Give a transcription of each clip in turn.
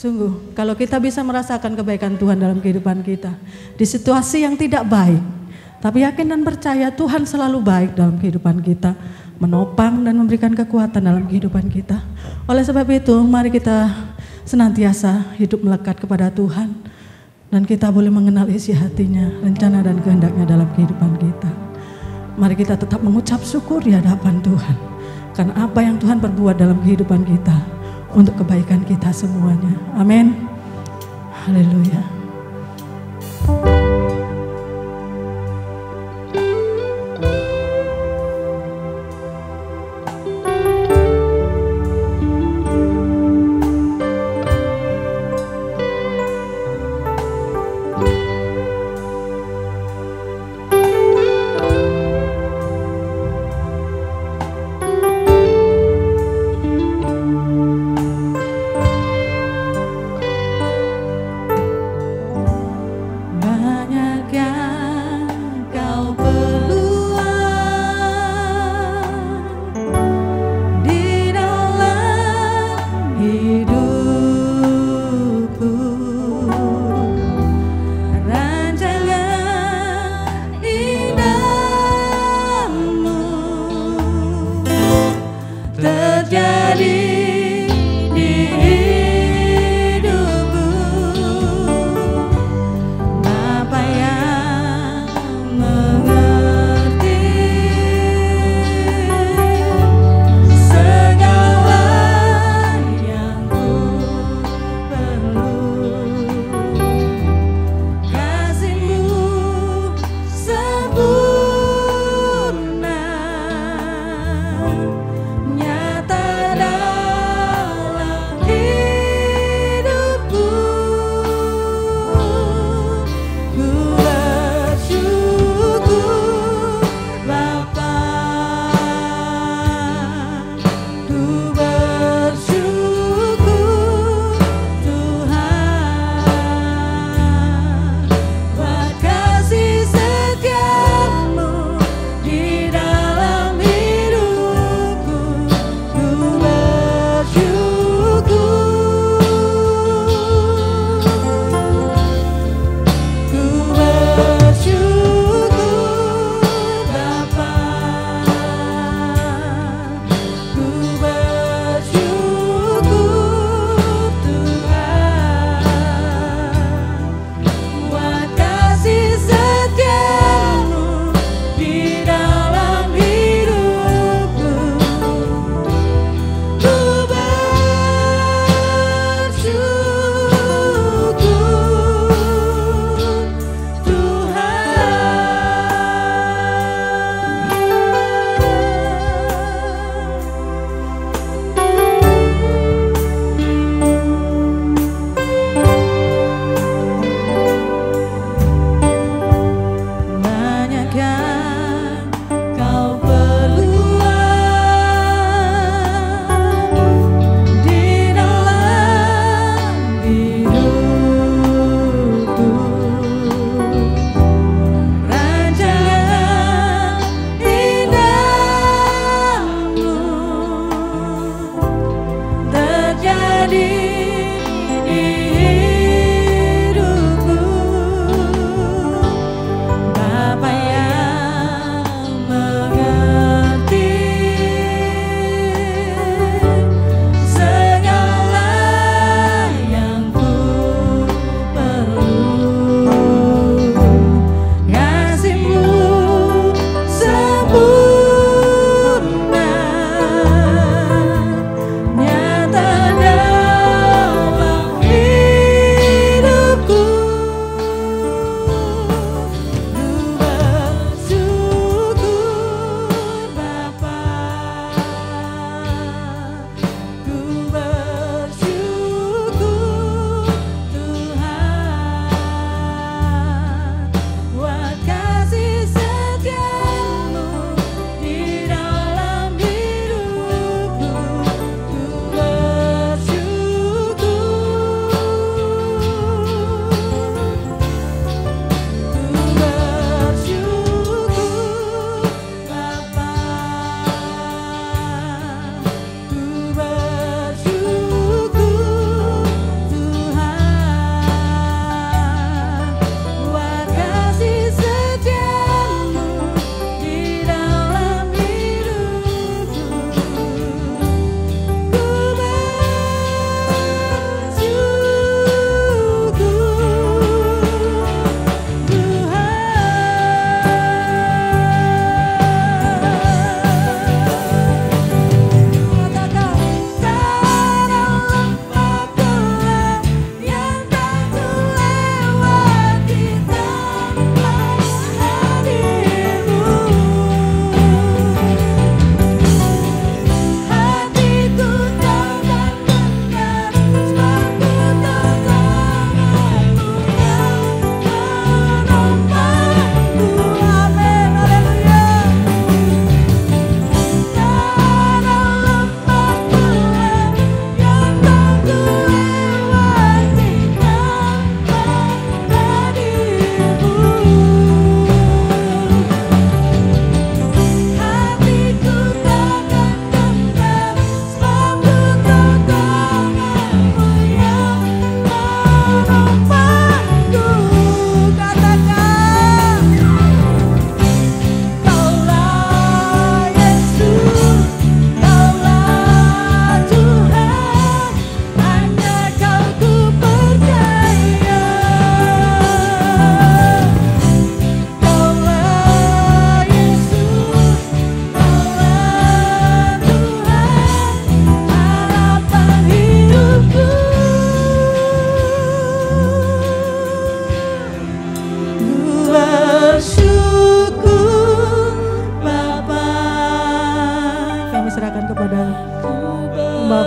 Sungguh, kalau kita bisa merasakan kebaikan Tuhan dalam kehidupan kita, di situasi yang tidak baik, tapi yakin dan percaya Tuhan selalu baik dalam kehidupan kita, menopang dan memberikan kekuatan dalam kehidupan kita. Oleh sebab itu, mari kita senantiasa hidup melekat kepada Tuhan, dan kita boleh mengenal isi hatinya, rencana dan kehendaknya dalam kehidupan kita. Mari kita tetap mengucap syukur di hadapan Tuhan, karena apa yang Tuhan perbuat dalam kehidupan kita, untuk kebaikan kita semuanya. Amin. Haleluya.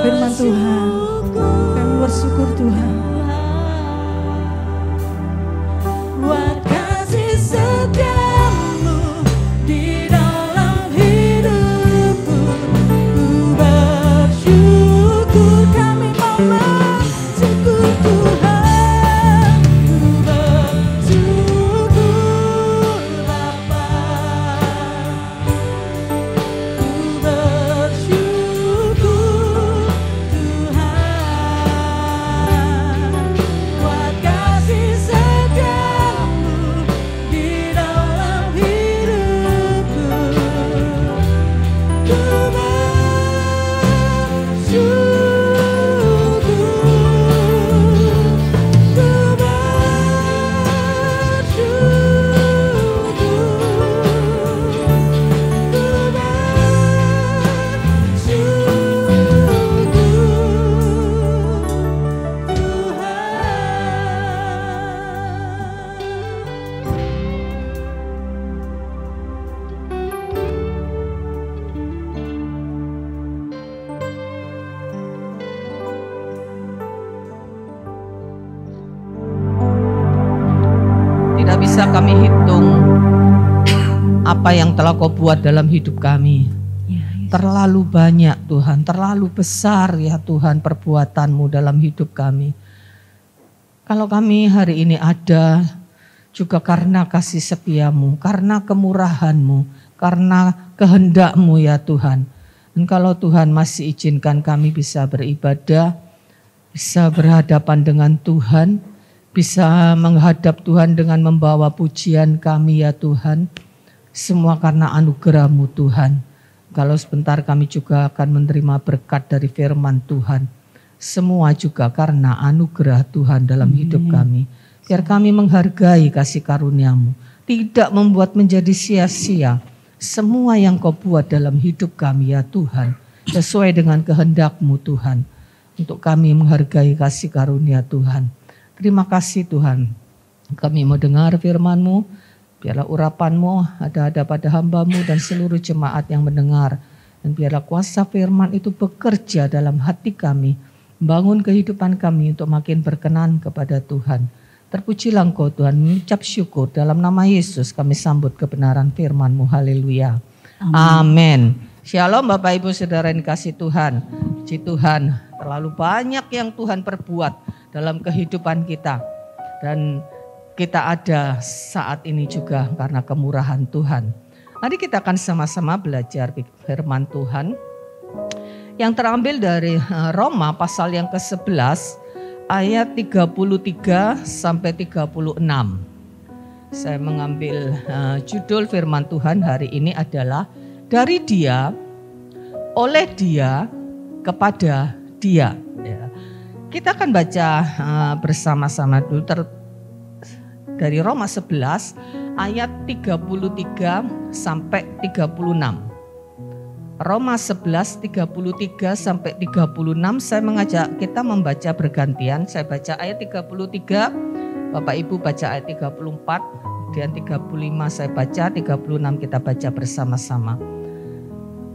firman Tuhan. Kami bersyukur Tuhan. Buat kasih setiamu di dalam hidupku, ku bersyukur. Kami mau bersyukur Tuhan, ku bersyukur Bapa, ku bersyukur Tuhan. Buat kasih setiamu di dalam hidupku, ku Tidak bisa kami hitung apa yang telah Kau buat dalam hidup kami. Terlalu banyak Tuhan, terlalu besar ya Tuhan perbuatan-Mu dalam hidup kami. Kalau kami hari ini ada juga karena kasih setia-Mu, karena kemurahan-Mu, karena kehendak-Mu ya Tuhan. Dan kalau Tuhan masih izinkan kami bisa beribadah, bisa berhadapan dengan Tuhan, bisa menghadap Tuhan dengan membawa pujian kami ya Tuhan. Semua karena anugerah-Mu Tuhan. Kalau sebentar kami juga akan menerima berkat dari firman Tuhan. Semua juga karena anugerah Tuhan dalam hidup kami. Biar kami menghargai kasih karunia-Mu. Tidak membuat menjadi sia-sia semua yang Kau buat dalam hidup kami ya Tuhan. Sesuai dengan kehendak-Mu Tuhan. Untuk kami menghargai kasih karunia Tuhan. Terima kasih Tuhan, kami mau dengar firman-Mu, biarlah urapan-Mu ada pada hamba-Mu dan seluruh jemaat yang mendengar. Dan biarlah kuasa firman itu bekerja dalam hati kami, membangun kehidupan kami untuk makin berkenan kepada Tuhan. Terpujilah Engkau Tuhan, mengucap syukur dalam nama Yesus kami sambut kebenaran firman-Mu, haleluya. Amin. Shalom Bapak Ibu Saudara yang dikasihi Tuhan. Puji Tuhan, terlalu banyak yang Tuhan perbuat dalam kehidupan kita. Dan kita ada saat ini juga karena kemurahan Tuhan. Mari kita akan sama-sama belajar firman Tuhan yang terambil dari Roma pasal yang ke-11 ayat 33 sampai 36. Saya mengambil judul firman Tuhan hari ini adalah dari Dia, oleh Dia, kepada Dia. Kita akan baca bersama-sama dulu dari Roma 11 ayat 33 sampai 36. Roma 11 33 sampai 36. Saya mengajak kita membaca bergantian. Saya baca ayat 33, Bapak Ibu baca ayat 34, kemudian 35 saya baca, 36 kita baca bersama-sama.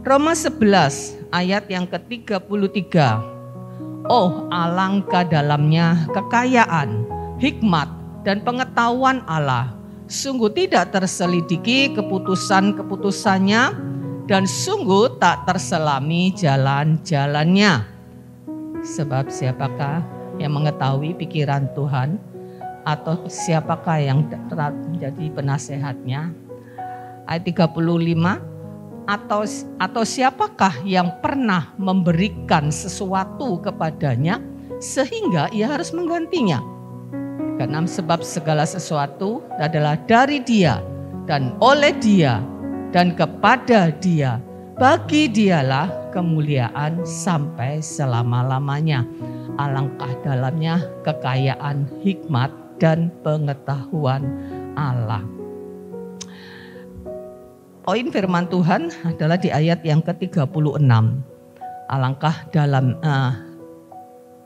Roma 11 ayat yang ke-33. Oh, alangkah dalamnya kekayaan, hikmat dan pengetahuan Allah. Sungguh tidak terselidiki keputusan-keputusannya dan sungguh tak terselami jalan-jalannya. Sebab siapakah yang mengetahui pikiran Tuhan, atau siapakah yang telah menjadi penasehatnya? Ayat 35. Atau siapakah yang pernah memberikan sesuatu kepadanya sehingga ia harus menggantinya? Karena sebab segala sesuatu adalah dari Dia dan oleh Dia dan kepada Dia. Bagi Dialah kemuliaan sampai selama-lamanya. Alangkah dalamnya kekayaan hikmat dan pengetahuan Allah. Poin firman Tuhan adalah di ayat yang ke-36. Alangkah dalam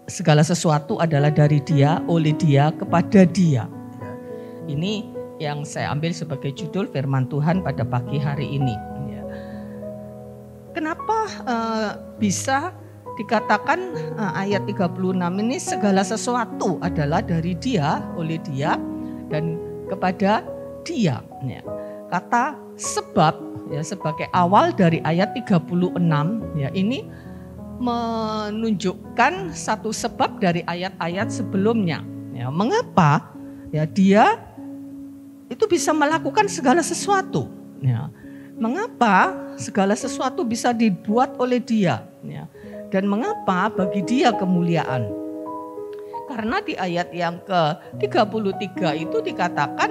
segala sesuatu adalah dari Dia, oleh Dia, kepada Dia. Ini yang saya ambil sebagai judul firman Tuhan pada pagi hari ini. Kenapa bisa dikatakan ayat 36 ini segala sesuatu adalah dari Dia, oleh Dia dan kepada Dia. Ya. Kata sebab ya sebagai awal dari ayat 36 ya ini menunjukkan satu sebab dari ayat-ayat sebelumnya. Ya, mengapa ya Dia itu bisa melakukan segala sesuatu? Ya. Mengapa segala sesuatu bisa dibuat oleh Dia? Ya. Dan mengapa bagi Dia kemuliaan? Karena di ayat yang ke-33 itu dikatakan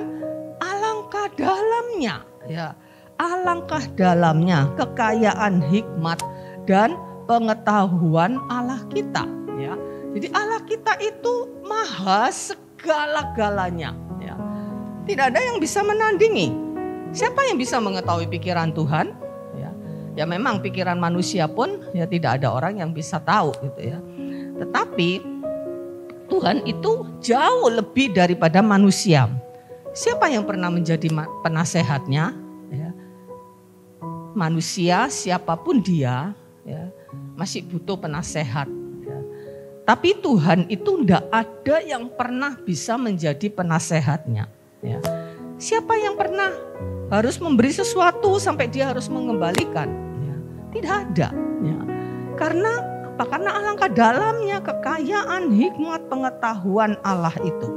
alangkah dalamnya, ya, alangkah dalamnya kekayaan hikmat dan pengetahuan Allah kita. Ya. Jadi Allah kita itu maha segala-galanya. Ya. Tidak ada yang bisa menandingi. Siapa yang bisa mengetahui pikiran Tuhan? Ya memang pikiran manusia pun ya tidak ada orang yang bisa tahu gitu ya. Tetapi Tuhan itu jauh lebih daripada manusia. Siapa yang pernah menjadi penasehatnya? Ya. Manusia siapapun dia ya, masih butuh penasehat. Ya. Tapi Tuhan itu tidak ada yang pernah bisa menjadi penasehatnya. Ya. Siapa yang pernah harus memberi sesuatu sampai dia harus mengembalikan? Ya, tidak ada. Ya. Karena apa? Karena alangkah dalamnya kekayaan hikmat pengetahuan Allah itu.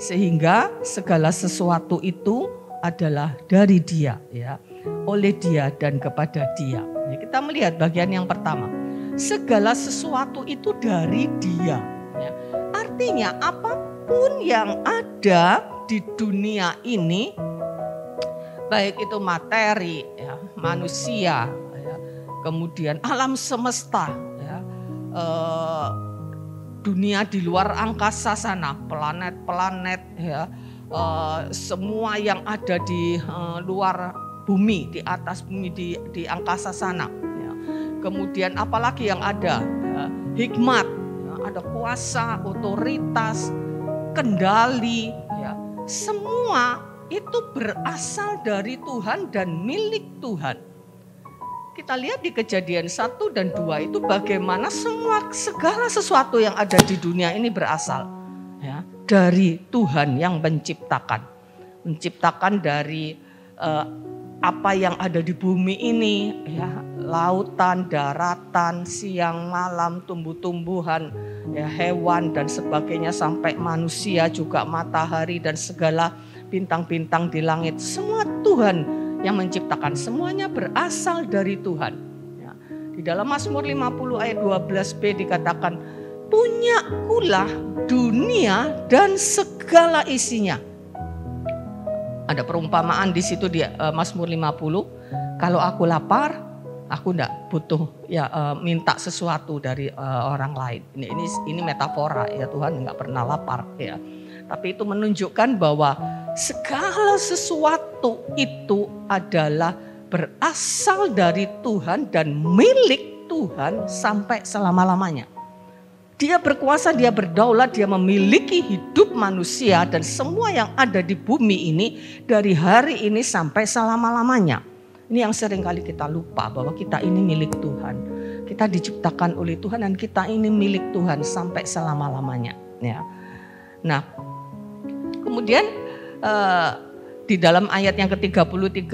Sehingga segala sesuatu itu adalah dari Dia, ya, oleh Dia dan kepada Dia. Ya, kita melihat bagian yang pertama. Segala sesuatu itu dari Dia. Ya. Artinya apapun yang ada di dunia ini, baik itu materi, ya, manusia, ya, kemudian alam semesta, ya, dunia di luar angkasa sana, planet-planet, ya, semua yang ada di luar bumi, di atas bumi, di angkasa sana. Ya. Kemudian apalagi yang ada, ya, hikmat, ya, ada kuasa, otoritas, kendali, ya. Semua itu berasal dari Tuhan dan milik Tuhan. Kita lihat di Kejadian 1 dan 2 itu bagaimana segala sesuatu yang ada di dunia ini berasal, ya, dari Tuhan yang menciptakan. Menciptakan dari apa yang ada di bumi ini, ya, lautan, daratan, siang, malam, tumbuh-tumbuhan, ya, hewan dan sebagainya sampai manusia juga, matahari dan segala bintang-bintang di langit. Semua Tuhan yang menciptakan, semuanya berasal dari Tuhan. Ya. Di dalam Mazmur 50 ayat 12b dikatakan, punyakulah dunia dan segala isinya. Ada perumpamaan di situ di Mazmur 50, kalau aku lapar, aku enggak butuh ya minta sesuatu dari orang lain. Ini metafora ya, Tuhan enggak pernah lapar ya. Tapi itu menunjukkan bahwa segala sesuatu itu adalah berasal dari Tuhan dan milik Tuhan sampai selama-lamanya. Dia berkuasa, dia berdaulat, dia memiliki hidup manusia dan semua yang ada di bumi ini dari hari ini sampai selama-lamanya. Ini yang sering kali kita lupa bahwa kita ini milik Tuhan. Kita diciptakan oleh Tuhan dan kita ini milik Tuhan sampai selama-lamanya. Ya. Nah, kemudian di dalam ayat yang ke-33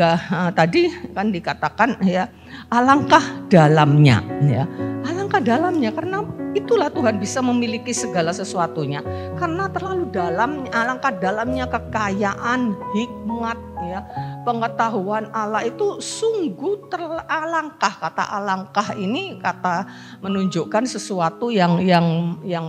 tadi kan dikatakan ya, alangkah dalamnya, ya. Alangkah dalamnya karena itulah Tuhan bisa memiliki segala sesuatunya. Karena terlalu dalam, alangkah dalamnya kekayaan, hikmat, ya, pengetahuan Allah itu sungguh teralangkah. Kata alangkah ini kata menunjukkan sesuatu yang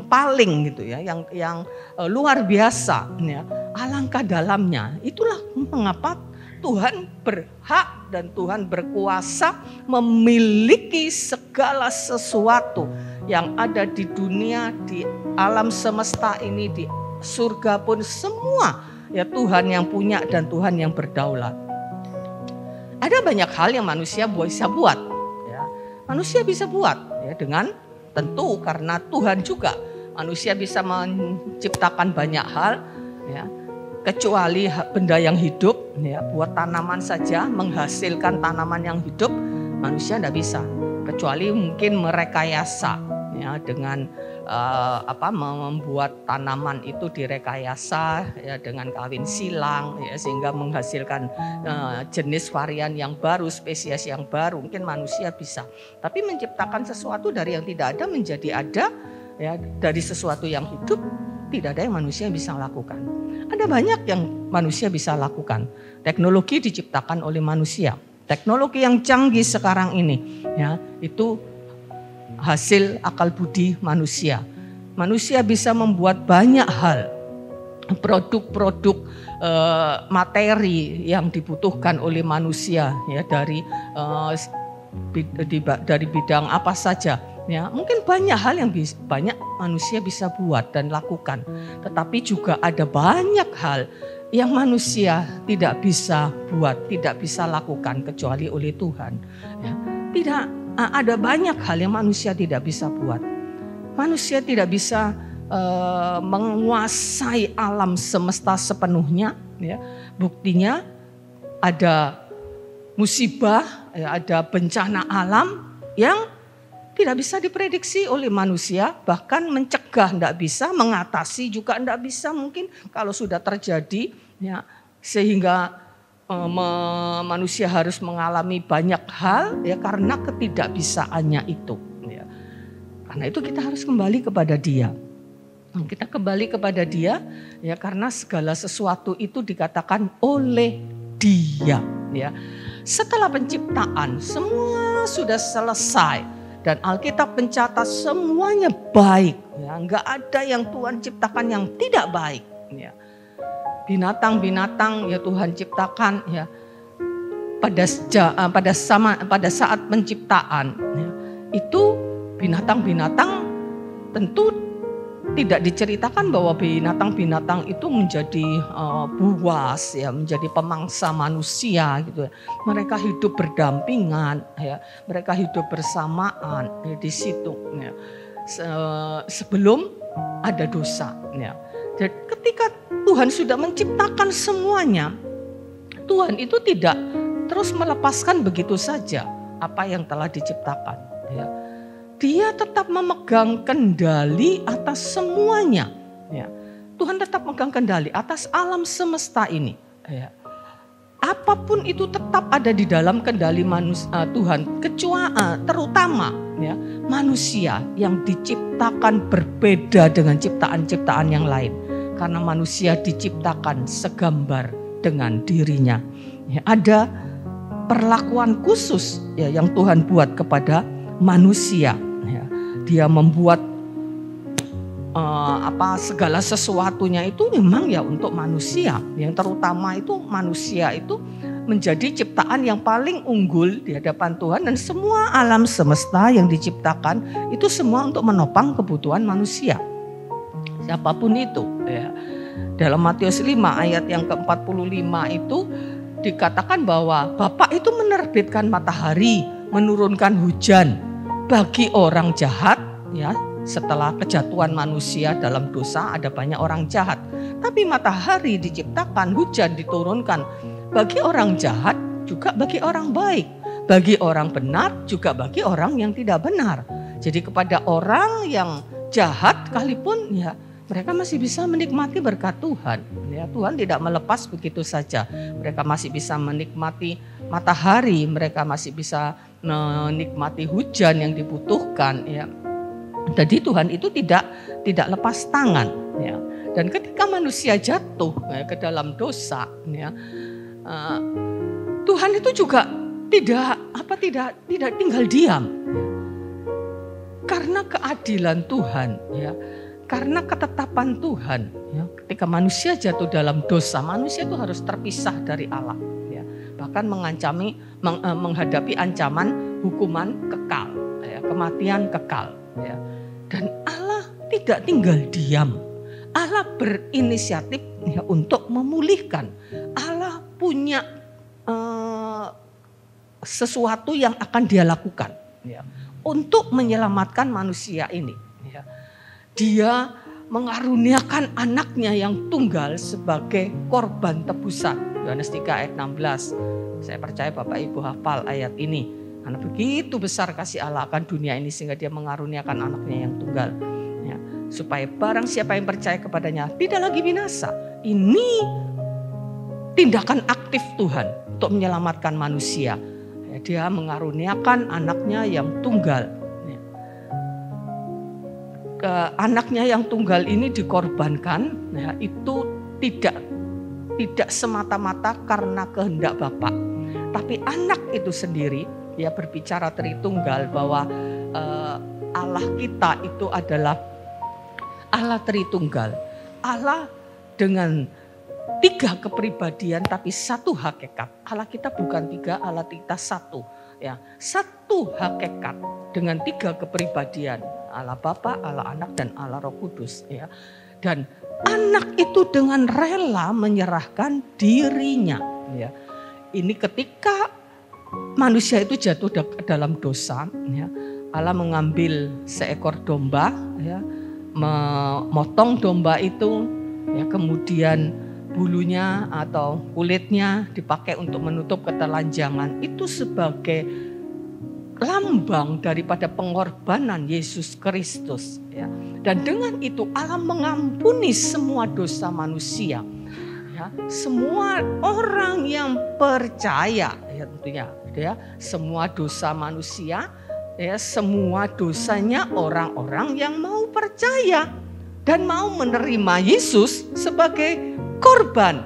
paling gitu ya, yang luar biasa, ya. Alangkah dalamnya. Itulah mengapa Tuhan berhak dan Tuhan berkuasa memiliki segala sesuatu yang ada di dunia, di alam semesta ini, di surga pun semua ya Tuhan yang punya dan Tuhan yang berdaulat. Ada banyak hal yang manusia bisa buat, ya. Manusia bisa buat ya dengan tentu karena Tuhan juga. Manusia bisa menciptakan banyak hal, ya. Kecuali benda yang hidup, ya, buat tanaman saja menghasilkan tanaman yang hidup, manusia tidak bisa. kecuali mungkin merekayasa ya dengan membuat tanaman itu direkayasa ya dengan kawin silang ya sehingga menghasilkan jenis varian yang baru, spesies yang baru. Mungkin manusia bisa, tapi menciptakan sesuatu dari yang tidak ada menjadi ada ya, dari sesuatu yang hidup tidak ada yang manusia bisa lakukan. Ada banyak yang manusia bisa lakukan. Teknologi diciptakan oleh manusia. Teknologi yang canggih sekarang ini ya itu hasil akal budi manusia. Manusia bisa membuat banyak hal, produk-produk materi yang dibutuhkan oleh manusia ya dari bidang apa saja. Ya, mungkin banyak hal yang banyak manusia bisa buat dan lakukan. Tetapi juga ada banyak hal yang manusia tidak bisa buat, tidak bisa lakukan kecuali oleh Tuhan. Ya, ada banyak hal yang manusia tidak bisa buat. Manusia tidak bisa menguasai alam semesta sepenuhnya. Ya. Buktinya ada musibah, ya, ada bencana alam yang tidak bisa diprediksi oleh manusia. Bahkan mencegah tidak bisa, mengatasi juga tidak bisa mungkin kalau sudah terjadi. Ya, sehingga manusia harus mengalami banyak hal ya karena ketidakbisaannya itu ya. Karena itu kita harus kembali kepada Dia. Kita kembali kepada Dia ya karena segala sesuatu itu dikatakan oleh Dia ya. Setelah penciptaan semua sudah selesai dan Alkitab mencatat semuanya baik ya. Enggak ada yang Tuhan ciptakan yang tidak baik ya. Binatang-binatang ya Tuhan ciptakan ya pada saat penciptaan ya, itu binatang-binatang tentu tidak diceritakan bahwa binatang-binatang itu menjadi buas ya, menjadi pemangsa manusia gitu ya. Mereka hidup berdampingan ya, mereka hidup bersamaan ya, di situ ya. Sebelum ada dosa ya. Jadi ketika Tuhan sudah menciptakan semuanya, Tuhan itu tidak terus melepaskan begitu saja apa yang telah diciptakan. Ya. Dia tetap memegang kendali atas semuanya. Ya. Tuhan tetap memegang kendali atas alam semesta ini. Ya. Apapun itu tetap ada di dalam kendali Tuhan, kecuali terutama ya, manusia yang diciptakan berbeda dengan ciptaan-ciptaan yang lain. Karena manusia diciptakan segambar dengan dirinya. Ya, ada perlakuan khusus ya, yang Tuhan buat kepada manusia. Ya, dia membuat segala sesuatunya itu memang ya untuk manusia. Yang terutama itu manusia itu menjadi ciptaan yang paling unggul di hadapan Tuhan. Dan semua alam semesta yang diciptakan itu semua untuk menopang kebutuhan manusia. Siapapun itu ya. Dalam Matius 5 ayat yang ke-45 itu dikatakan bahwa Bapa itu menerbitkan matahari, menurunkan hujan bagi orang jahat ya. Setelah kejatuhan manusia dalam dosa ada banyak orang jahat. Tapi matahari diciptakan, hujan diturunkan bagi orang jahat juga bagi orang baik. Bagi orang benar juga bagi orang yang tidak benar. Jadi kepada orang yang jahat sekalipun ya mereka masih bisa menikmati berkat Tuhan. Ya, Tuhan tidak melepas begitu saja. Mereka masih bisa menikmati matahari, mereka masih bisa menikmati hujan yang dibutuhkan. Ya. Jadi Tuhan itu tidak lepas tangan. Ya. Dan ketika manusia jatuh ya, ke dalam dosa, ya, Tuhan itu juga tidak tinggal diam. Karena keadilan Tuhan, ya. Karena ketetapan Tuhan, ya, ketika manusia jatuh dalam dosa, manusia itu harus terpisah dari Allah, ya. Bahkan menghadapi ancaman hukuman kekal, ya, kematian kekal, ya. Dan Allah tidak tinggal diam, Allah berinisiatif ya, untuk memulihkan. Allah punya sesuatu yang akan Dia lakukan, ya, untuk menyelamatkan manusia ini. Ya. Dia mengaruniakan anaknya yang tunggal sebagai korban tebusan. Yohanes 3 ayat 16. Saya percaya Bapak Ibu hafal ayat ini. Karena begitu besar kasih Allah akan dunia ini sehingga dia mengaruniakan anaknya yang tunggal. Ya, supaya barang siapa yang percaya kepadanya tidak lagi binasa. Ini tindakan aktif Tuhan untuk menyelamatkan manusia. Ya, dia mengaruniakan anaknya yang tunggal. Ya. Anaknya yang tunggal ini dikorbankan, ya, itu tidak semata-mata karena kehendak Bapa, tapi anak itu sendiri, ya, berbicara Tritunggal bahwa Allah kita itu adalah Allah Tritunggal, Allah dengan 3 kepribadian tapi 1 hakikat. Allah kita bukan 3, Allah kita 1, ya, 1 hakikat dengan 3 kepribadian, Allah Bapa, Allah Anak, dan Allah Roh Kudus, ya. Dan anak itu dengan rela menyerahkan dirinya, ya. Ini ketika manusia itu jatuh dalam dosa, ya, Allah mengambil seekor domba, ya, memotong domba itu, ya, kemudian bulunya atau kulitnya dipakai untuk menutup ketelanjangan. Itu sebagai lambang daripada pengorbanan Yesus Kristus, ya. Dan dengan itu Allah mengampuni semua dosa manusia, ya. Semua orang yang percaya, ya, tentunya, ya, semua dosa manusia, ya, semua dosanya orang-orang yang mau percaya dan mau menerima Yesus sebagai korban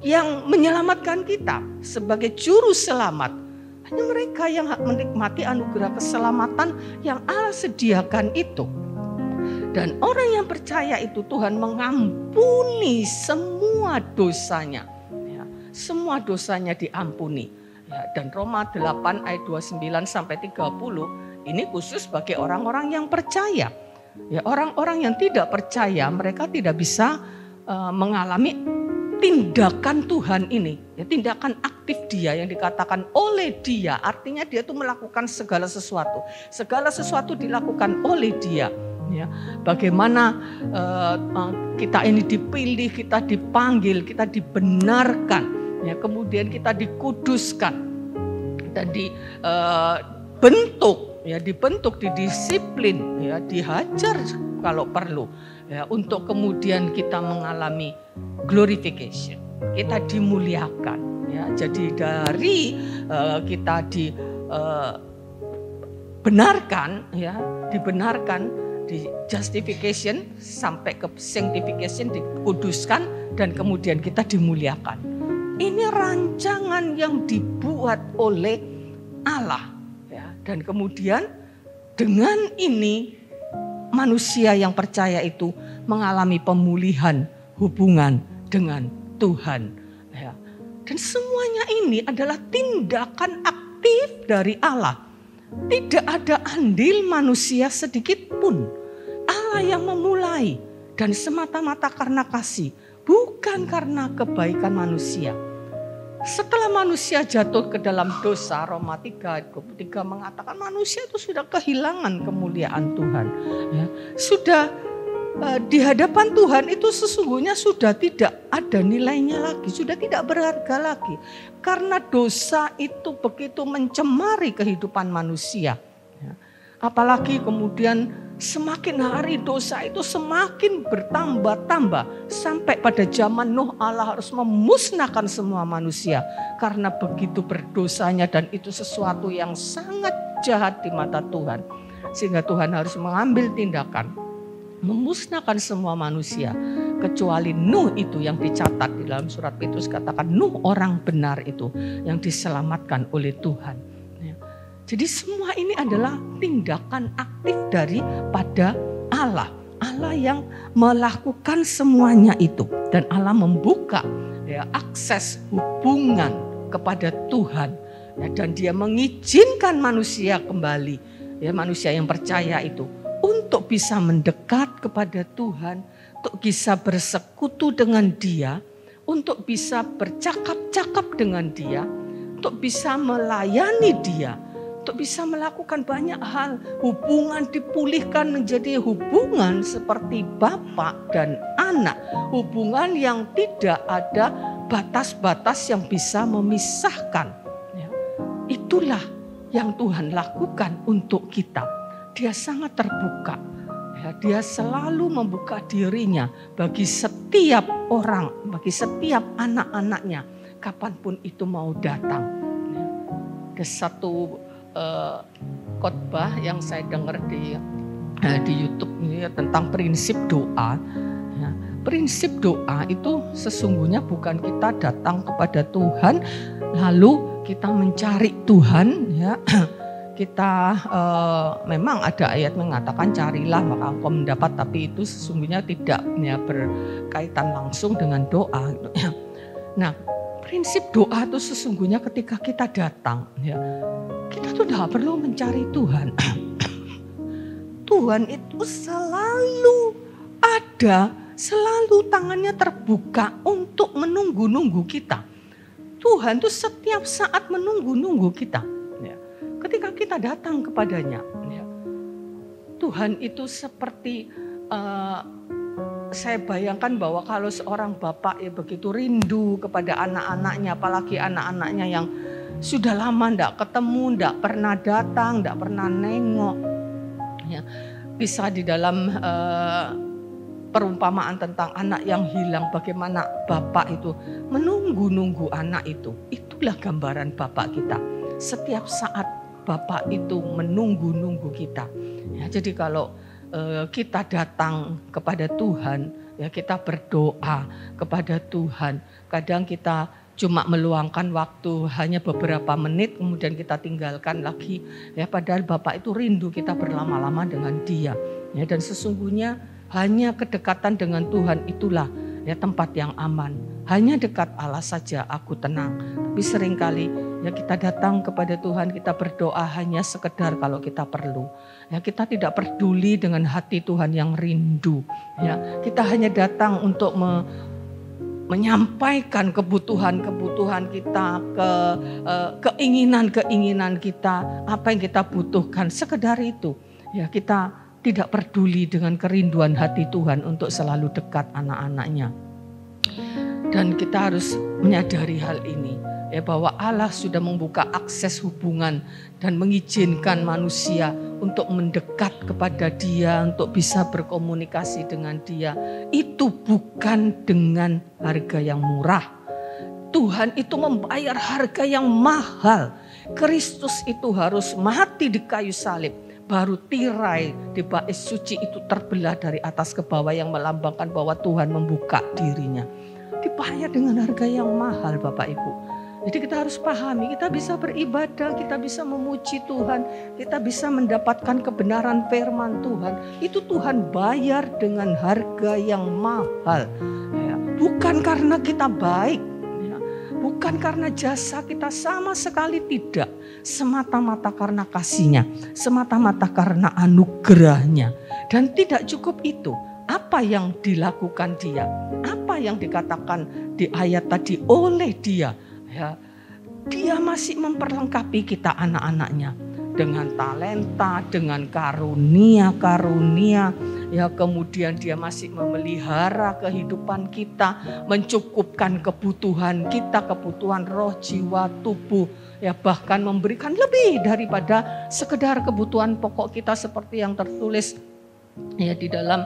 yang menyelamatkan kita sebagai juru selamat. Hanya mereka yang menikmati anugerah keselamatan yang Allah sediakan itu. Dan orang yang percaya itu Tuhan mengampuni semua dosanya, ya, semua dosanya diampuni, ya. Dan Roma 8 ayat 29 sampai 30 ini khusus bagi orang-orang yang percaya. Ya, orang-orang yang tidak percaya mereka tidak bisa mengalami tindakan Tuhan ini, ya, tindakan aktif dia yang dikatakan oleh dia, artinya dia itu melakukan segala sesuatu. Segala sesuatu dilakukan oleh dia. Ya, bagaimana kita ini dipilih, kita dipanggil, kita dibenarkan, ya, kemudian kita dikuduskan dan dibentuk, ya, dibentuk, didisiplin, ya, dihajar kalau perlu, ya, untuk kemudian kita mengalami glorification, kita dimuliakan, ya. Jadi dari kita dibenarkan, ya, dibenarkan, di justification sampai ke sanctification, dikuduskan, dan kemudian kita dimuliakan. Ini rancangan yang dibuat oleh Allah, ya. Dan kemudian dengan ini manusia yang percaya itu mengalami pemulihan hubungan dengan Tuhan, ya. Dan semuanya ini adalah tindakan aktif dari Allah. Tidak ada andil manusia sedikit pun. Allah yang memulai dan semata-mata karena kasih, bukan karena kebaikan manusia. Setelah manusia jatuh ke dalam dosa, Roma 3:23 mengatakan manusia itu sudah kehilangan kemuliaan Tuhan, ya. Sudah di hadapan Tuhan itu sesungguhnya sudah tidak ada nilainya lagi, sudah tidak berharga lagi. Karena dosa itu begitu mencemari kehidupan manusia. Apalagi kemudian semakin hari dosa itu semakin bertambah-tambah. Sampai pada zaman Nuh Allah harus memusnahkan semua manusia. Karena begitu berdosanya dan itu sesuatu yang sangat jahat di mata Tuhan. Sehingga Tuhan harus mengambil tindakan memusnahkan semua manusia kecuali Nuh itu yang dicatat di dalam surat Petrus, katakan Nuh orang benar itu yang diselamatkan oleh Tuhan, ya. Jadi semua ini adalah tindakan aktif daripada Allah, Allah yang melakukan semuanya itu, dan Allah membuka, ya, akses hubungan kepada Tuhan, ya, dan Dia mengizinkan manusia kembali, ya, manusia yang percaya itu untuk bisa mendekat kepada Tuhan, untuk bisa bersekutu dengan Dia, untuk bisa bercakap-cakap dengan Dia, untuk bisa melayani Dia, untuk bisa melakukan banyak hal. Hubungan dipulihkan menjadi hubungan seperti Bapa dan anak, hubungan yang tidak ada batas-batas yang bisa memisahkan, ya. Itulah yang Tuhan lakukan untuk kita. Dia sangat terbuka. Ya, dia selalu membuka dirinya bagi setiap orang, bagi setiap anak-anaknya, kapanpun itu mau datang. Ya. Ada satu khotbah yang saya dengar di YouTube ini tentang prinsip doa. Ya, prinsip doa itu sesungguhnya bukan kita datang kepada Tuhan lalu kita mencari Tuhan, ya. Kita memang ada ayat mengatakan carilah maka engkau mendapat, tapi itu sesungguhnya tidak ya, berkaitan langsung dengan doa. Gitu, ya. Nah, prinsip doa itu sesungguhnya ketika kita datang, ya, kita tuh tidak perlu mencari Tuhan. Tuhan itu selalu ada, selalu tangannya terbuka untuk menunggu-nunggu kita. Tuhan tuh setiap saat menunggu-nunggu kita. Ketika kita datang kepadanya, ya, Tuhan itu seperti saya bayangkan bahwa kalau seorang bapak ya begitu rindu kepada anak-anaknya, apalagi anak-anaknya yang sudah lama tidak ketemu, tidak pernah datang, tidak pernah nengok, ya, bisa di dalam perumpamaan tentang anak yang hilang, bagaimana bapak itu menunggu-nunggu anak itu. Itulah gambaran bapak kita. Setiap saat Bapak itu menunggu-nunggu kita. Ya, jadi kalau kita datang kepada Tuhan, ya kita berdoa kepada Tuhan. Kadang kita cuma meluangkan waktu hanya beberapa menit, kemudian kita tinggalkan lagi. Ya, padahal Bapak itu rindu kita berlama-lama dengan Dia. Ya, dan sesungguhnya hanya kedekatan dengan Tuhan itulah ya tempat yang aman. Hanya dekat Allah saja aku tenang. Tapi seringkali ya kita datang kepada Tuhan, kita berdoa hanya sekedar kalau kita perlu. Ya kita tidak peduli dengan hati Tuhan yang rindu. Ya kita hanya datang untuk menyampaikan kebutuhan-kebutuhan kita, keinginan-keinginan kita, apa yang kita butuhkan, sekedar itu. Ya kita tidak peduli dengan kerinduan hati Tuhan untuk selalu dekat anak-anaknya. Dan kita harus menyadari hal ini, ya bahwa Allah sudah membuka akses hubungan dan mengizinkan manusia untuk mendekat kepada Dia, untuk bisa berkomunikasi dengan Dia. Itu bukan dengan harga yang murah. Tuhan itu membayar harga yang mahal. Kristus itu harus mati di kayu salib. Baru tirai di bait suci itu terbelah dari atas ke bawah yang melambangkan bahwa Tuhan membuka dirinya. Dibayar dengan harga yang mahal Bapak Ibu. Jadi kita harus pahami, kita bisa beribadah, kita bisa memuji Tuhan, kita bisa mendapatkan kebenaran firman Tuhan. Itu Tuhan bayar dengan harga yang mahal. Ya, bukan karena kita baik, ya, bukan karena jasa kita, sama sekali tidak. Semata-mata karena kasih-Nya, semata-mata karena anugerah-Nya. Dan tidak cukup itu. Apa yang dilakukan Dia, apa yang dikatakan di ayat tadi oleh Dia, ya, Dia masih memperlengkapi kita anak-anaknya dengan talenta, dengan karunia-karunia, ya kemudian Dia masih memelihara kehidupan kita, mencukupkan kebutuhan kita, kebutuhan roh, jiwa, tubuh, ya bahkan memberikan lebih daripada sekedar kebutuhan pokok kita seperti yang tertulis ya di dalam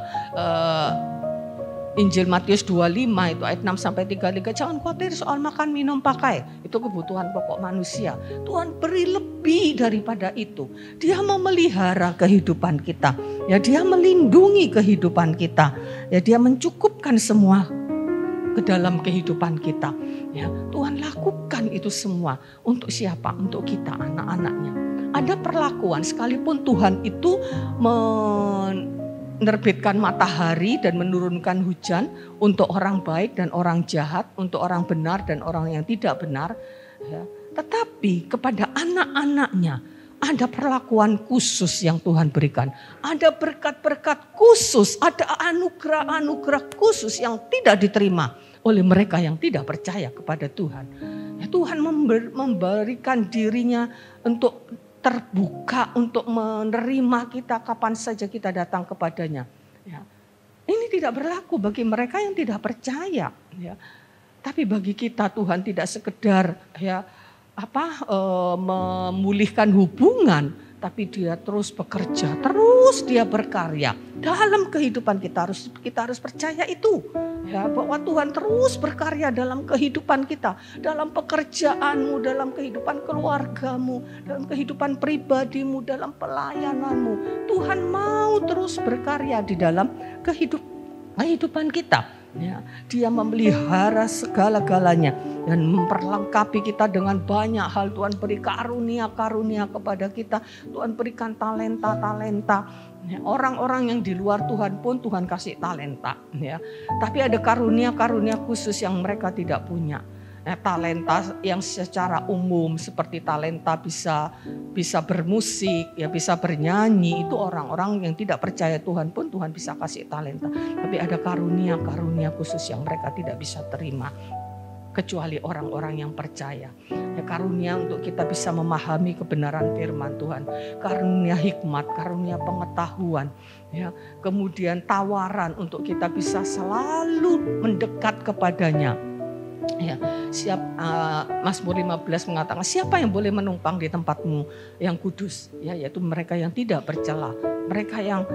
Injil Matius 25 itu ayat 6 sampai 33. Jangan khawatir soal makan, minum, pakai. Itu kebutuhan pokok manusia. Tuhan beri lebih daripada itu. Dia memelihara kehidupan kita. Ya Dia melindungi kehidupan kita. Ya Dia mencukupkan semua ke dalam kehidupan kita. Ya Tuhan lakukan itu semua untuk siapa? Untuk kita, anak-anaknya. Ada perlakuan sekalipun Tuhan itu menerbitkan matahari dan menurunkan hujan untuk orang baik dan orang jahat, untuk orang benar dan orang yang tidak benar. Ya. Tetapi kepada anak-anaknya ada perlakuan khusus yang Tuhan berikan. Ada berkat-berkat khusus, ada anugerah-anugerah khusus yang tidak diterima oleh mereka yang tidak percaya kepada Tuhan. Ya, Tuhan memberikan dirinya untuk terbuka untuk menerima kita kapan saja kita datang kepadanya. Ya. Ini tidak berlaku bagi mereka yang tidak percaya. Ya. Tapi bagi kita Tuhan tidak sekedar ya memulihkan hubungan, tapi dia terus bekerja, terus dia berkarya dalam kehidupan kita harus percaya itu. Ya, bahwa Tuhan terus berkarya dalam kehidupan kita, dalam pekerjaanmu, dalam kehidupan keluargamu, dalam kehidupan pribadimu, dalam pelayananmu. Tuhan mau terus berkarya di dalam kehidupan kita. Ya, dia memelihara segala-galanya dan memperlengkapi kita dengan banyak hal. Tuhan beri karunia-karunia kepada kita. Tuhan berikan talenta-talenta. Ya, orang-orang yang di luar Tuhan pun Tuhan kasih talenta. Ya, tapi ada karunia-karunia khusus yang mereka tidak punya. Ya, talenta yang secara umum seperti talenta bisa bermusik, ya bisa bernyanyi, itu orang-orang yang tidak percaya Tuhan pun Tuhan bisa kasih talenta. Tapi ada karunia-karunia khusus yang mereka tidak bisa terima kecuali orang-orang yang percaya. Ya, karunia untuk kita bisa memahami kebenaran firman Tuhan, karunia hikmat, karunia pengetahuan, ya, kemudian tawaran untuk kita bisa selalu mendekat kepadanya. Ya, Mazmur 15 mengatakan, siapa yang boleh menumpang di tempatmu yang kudus? Ya, yaitu mereka yang tidak bercela, mereka yang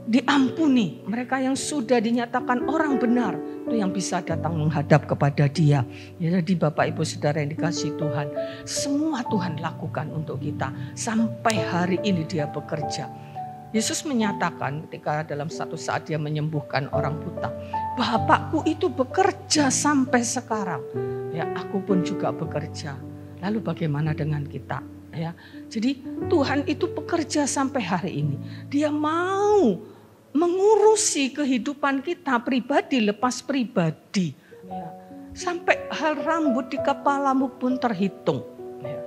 diampuni, mereka yang sudah dinyatakan orang benar, itu yang bisa datang menghadap kepada Dia. Ya, jadi Bapak Ibu Saudara yang dikasihi Tuhan, semua Tuhan lakukan untuk kita sampai hari ini Dia bekerja. Yesus menyatakan ketika dalam satu saat Dia menyembuhkan orang buta, Bapakku itu bekerja sampai sekarang. Ya, aku pun juga bekerja. Lalu bagaimana dengan kita? Ya, jadi Tuhan itu bekerja sampai hari ini. Dia mau mengurusi kehidupan kita pribadi lepas pribadi. Ya, sampai hal rambut di kepalamu pun terhitung. Ya.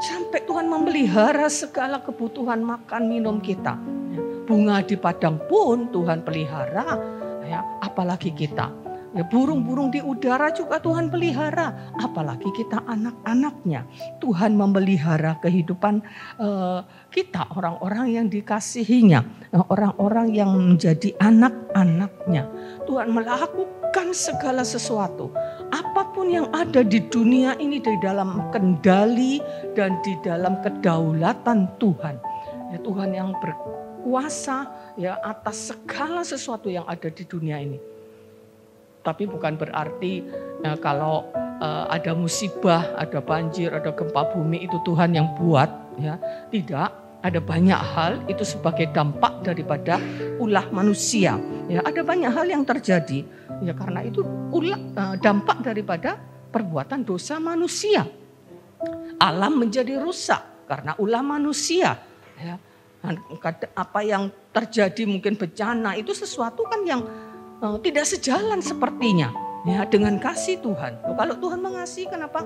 Sampai Tuhan memelihara segala kebutuhan makan minum kita. Ya. Bunga di padang pun Tuhan pelihara. Ya, apalagi kita. Ya, burung-burung di udara juga Tuhan pelihara. Apalagi kita anak-anaknya. Tuhan memelihara kehidupan kita, orang-orang yang dikasihinya. Orang-orang yang menjadi anak-anaknya. Tuhan melakukan segala sesuatu. Apapun yang ada di dunia ini di dalam kendali dan di dalam kedaulatan Tuhan. Ya, Tuhan yang berkuasa ya atas segala sesuatu yang ada di dunia ini. Tapi bukan berarti ya, kalau ada musibah, ada banjir, ada gempa bumi itu Tuhan yang buat, ya. Tidak. Ada banyak hal itu sebagai dampak daripada ulah manusia. Ya, ada banyak hal yang terjadi. Ya, karena itu dampak daripada perbuatan dosa manusia. Alam menjadi rusak karena ulah manusia. Ya. Apa yang terjadi mungkin bencana itu sesuatu kan yang tidak sejalan sepertinya ya dengan kasih Tuhan. Kalau Tuhan mengasihi, kenapa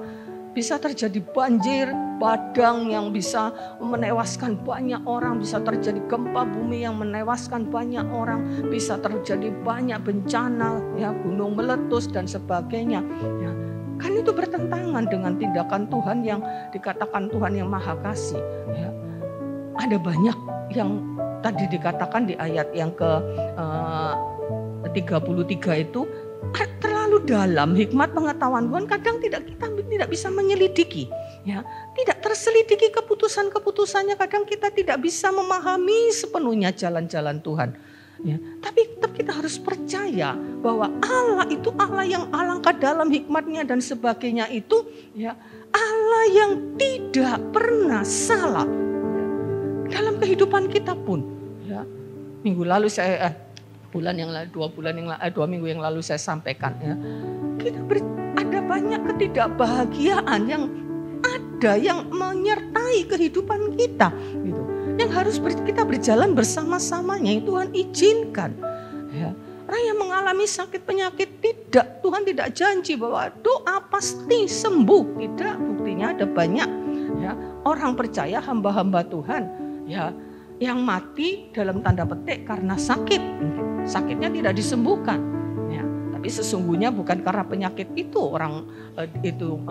bisa terjadi banjir badang yang bisa menewaskan banyak orang, bisa terjadi gempa bumi yang menewaskan banyak orang, bisa terjadi banyak bencana ya, gunung meletus dan sebagainya ya. Kan itu bertentangan dengan tindakan Tuhan yang dikatakan Tuhan yang Maha Kasih ya. Ada banyak yang tadi dikatakan di ayat yang ke 33 itu terlalu dalam hikmat pengetahuan Tuhan, kadang kita tidak bisa menyelidiki ya, tidak terselidiki keputusan-keputusannya, kadang kita tidak bisa memahami sepenuhnya jalan-jalan Tuhan ya. Tapi tetap kita harus percaya bahwa Allah itu Allah yang alangkah dalam hikmatnya dan sebagainya itu ya, Allah yang tidak pernah salah ya. Dalam kehidupan kita pun ya. Minggu lalu saya 2 minggu yang lalu saya sampaikan ya, kita ada banyak ketidakbahagiaan yang ada yang menyertai kehidupan kita gitu, yang harus kita berjalan bersama-samanya, yang Tuhan izinkan ya. Orang yang mengalami sakit penyakit Tuhan tidak janji bahwa doa pasti sembuh, tidak. Buktinya ada banyak ya orang percaya, hamba-hamba Tuhan ya, yang mati dalam tanda petik karena sakit. Sakitnya tidak disembuhkan ya. Tapi sesungguhnya bukan karena penyakit itu orang itu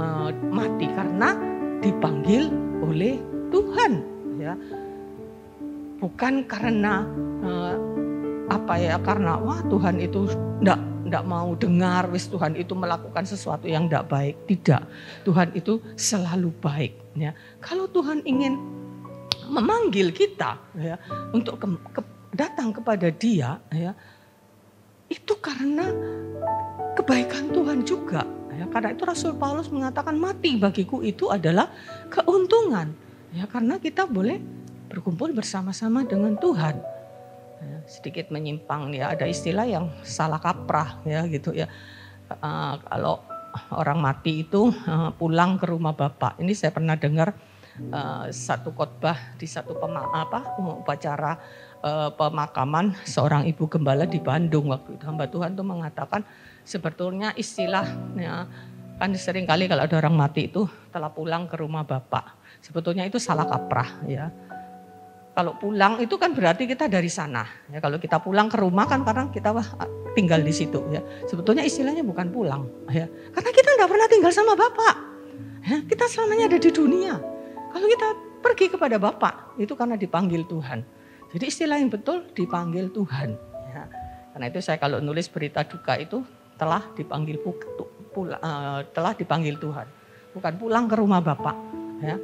mati, karena dipanggil oleh Tuhan ya. Bukan karena karena wah Tuhan itu enggak mau dengar, wis Tuhan itu melakukan sesuatu yang enggak baik. Tidak, Tuhan itu selalu baik. Ya. Kalau Tuhan ingin memanggil kita ya, untuk datang kepada Dia, ya, itu karena kebaikan Tuhan juga. Ya, karena itu Rasul Paulus mengatakan mati bagiku itu adalah keuntungan. Ya, karena kita boleh berkumpul bersama-sama dengan Tuhan. Ya, sedikit menyimpang ya, ada istilah yang salah kaprah ya gitu ya. Kalau orang mati itu pulang ke rumah Bapak. Ini saya pernah dengar satu khotbah di satu upacara pemakaman seorang ibu gembala di Bandung waktu itu. Hamba Tuhan tuh mengatakan sebetulnya istilahnya kan sering kali kalau ada orang mati itu telah pulang ke rumah Bapak. Sebetulnya itu salah kaprah ya. Kalau pulang itu kan berarti kita dari sana. Ya, kalau kita pulang ke rumah kan karena kita tinggal di situ ya. Sebetulnya istilahnya bukan pulang ya. Karena kita enggak pernah tinggal sama Bapak. Ya, kita selamanya ada di dunia. Kalau kita pergi kepada Bapak itu karena dipanggil Tuhan. Jadi istilah yang betul dipanggil Tuhan. Ya. Karena itu saya kalau nulis berita duka itu telah dipanggil Tuhan. Bukan pulang ke rumah Bapak. Ya.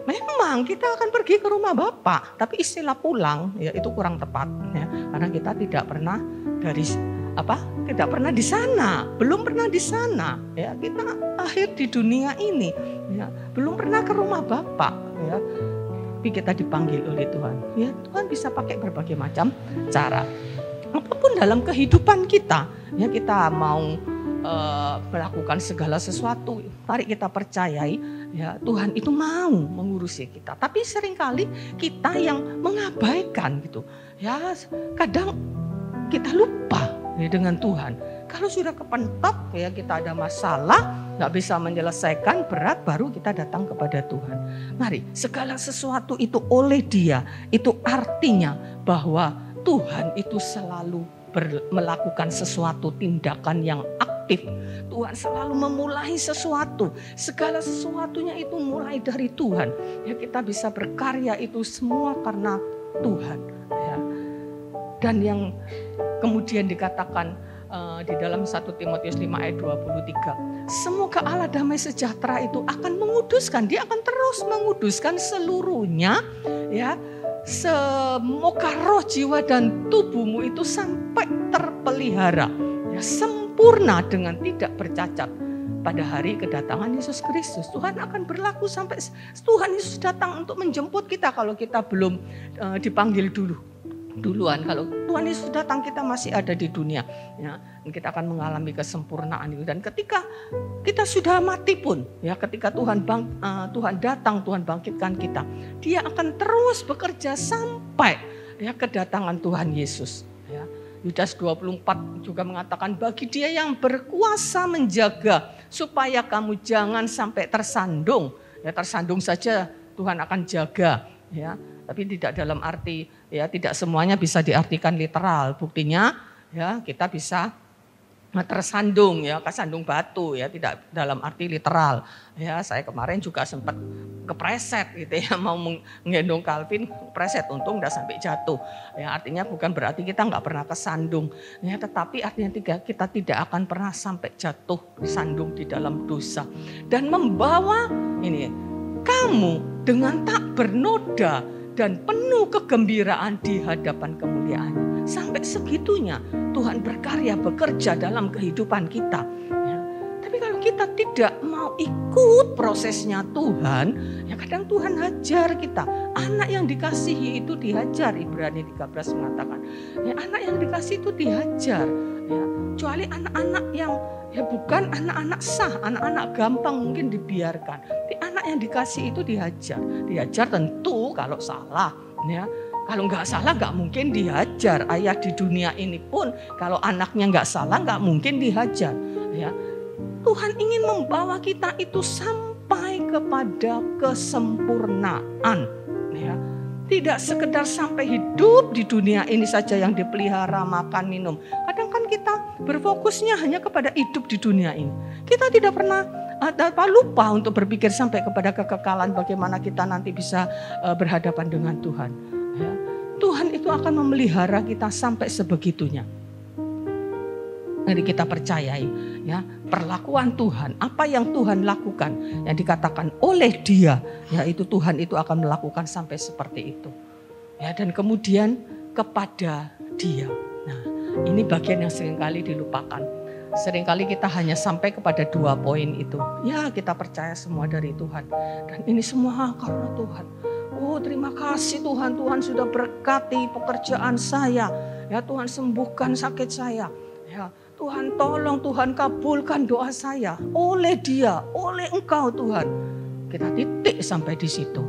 Memang kita akan pergi ke rumah Bapak, tapi istilah pulang ya itu kurang tepat ya. Karena kita tidak pernah tidak pernah di sana, belum pernah di sana ya. Kita akhir di dunia ini ya, belum pernah ke rumah Bapak ya. Tapi kita dipanggil oleh Tuhan. Ya, Tuhan bisa pakai berbagai macam cara. Apapun dalam kehidupan kita, ya kita mau melakukan segala sesuatu, mari kita percayai ya Tuhan itu mau mengurusi kita. Tapi seringkali kita yang mengabaikan gitu. Ya kadang kita lupa ya, dengan Tuhan. Kalau sudah kepentok ya kita ada masalah, nggak bisa menyelesaikan berat, baru kita datang kepada Tuhan. Mari segala sesuatu itu oleh Dia, itu artinya bahwa Tuhan itu selalu melakukan sesuatu tindakan yang aktif. Tuhan selalu memulai sesuatu. Segala sesuatunya itu mulai dari Tuhan. Ya kita bisa berkarya itu semua karena Tuhan. Ya. Dan yang kemudian dikatakan di dalam 1 Timotius 5 ayat 23. Semoga Allah damai sejahtera itu akan menguduskan. Dia akan terus menguduskan seluruhnya. Ya. Semoga roh, jiwa dan tubuhmu itu sampai terpelihara. Ya, sempurna dengan tidak bercacat pada hari kedatangan Yesus Kristus. Tuhan akan berlaku sampai Tuhan Yesus datang untuk menjemput kita kalau kita belum dipanggil duluan. Kalau Tuhan Yesus datang kita masih ada di dunia ya, kita akan mengalami kesempurnaan itu. Dan ketika kita sudah mati pun ya, ketika Tuhan datang, Tuhan bangkitkan kita, Dia akan terus bekerja sampai ya kedatangan Tuhan Yesus ya. Yudas 24 juga mengatakan bagi Dia yang berkuasa menjaga supaya kamu jangan sampai tersandung. Ya tersandung saja Tuhan akan jaga ya. Tapi tidak dalam arti ya tidak semuanya bisa diartikan literal. Buktinya ya kita bisa tersandung ya, kesandung batu ya, tidak dalam arti literal. Ya saya kemarin juga sempat kepreset gitu ya, mau menggendong Calvin kepreset, untung udah sampai jatuh. Ya artinya bukan berarti kita nggak pernah kesandung. Ya tetapi artinya kita tidak akan pernah sampai jatuh disandung di dalam dosa dan membawa ini kamu dengan tak bernoda dan penuh kegembiraan di hadapan kemuliaan. Sampai segitunya Tuhan berkarya, bekerja dalam kehidupan kita. Ya. Tapi kalau kita tidak mau ikut prosesnya Tuhan, ya kadang Tuhan hajar kita. Anak yang dikasihi itu dihajar, Ibrani 13 mengatakan. Ya, anak yang dikasihi itu dihajar. Ya. Kecuali anak-anak yang ya bukan anak-anak sah, anak-anak gampang mungkin dibiarkan. Tapi anak yang dikasih itu dihajar. Dihajar tentu kalau salah. Ya. Kalau nggak salah nggak mungkin dihajar. Ayah di dunia ini pun kalau anaknya nggak salah nggak mungkin dihajar. Ya. Tuhan ingin membawa kita itu sampai kepada kesempurnaan. Ya. Tidak sekedar sampai hidup di dunia ini saja yang dipelihara, makan, minum. Kadang kan kita berfokusnya hanya kepada hidup di dunia ini. Kita tidak pernah lupa untuk berpikir sampai kepada kekekalan, bagaimana kita nanti bisa berhadapan dengan Tuhan. Ya. Tuhan itu akan memelihara kita sampai sebegitunya. Mari kita percayai ya, perlakuan Tuhan, apa yang Tuhan lakukan, yang dikatakan oleh Dia, yaitu Tuhan itu akan melakukan sampai seperti itu. Ya, dan kemudian kepada Dia. Nah, ini bagian yang seringkali dilupakan. Seringkali kita hanya sampai kepada 2 poin itu. Ya, kita percaya semua dari Tuhan. Dan ini semua karena Tuhan. Oh, terima kasih Tuhan, Tuhan sudah berkati pekerjaan saya. Ya, Tuhan sembuhkan sakit saya. Ya, Tuhan tolong, Tuhan kabulkan doa saya. Oleh Dia, oleh Engkau Tuhan. Kita titik sampai di situ.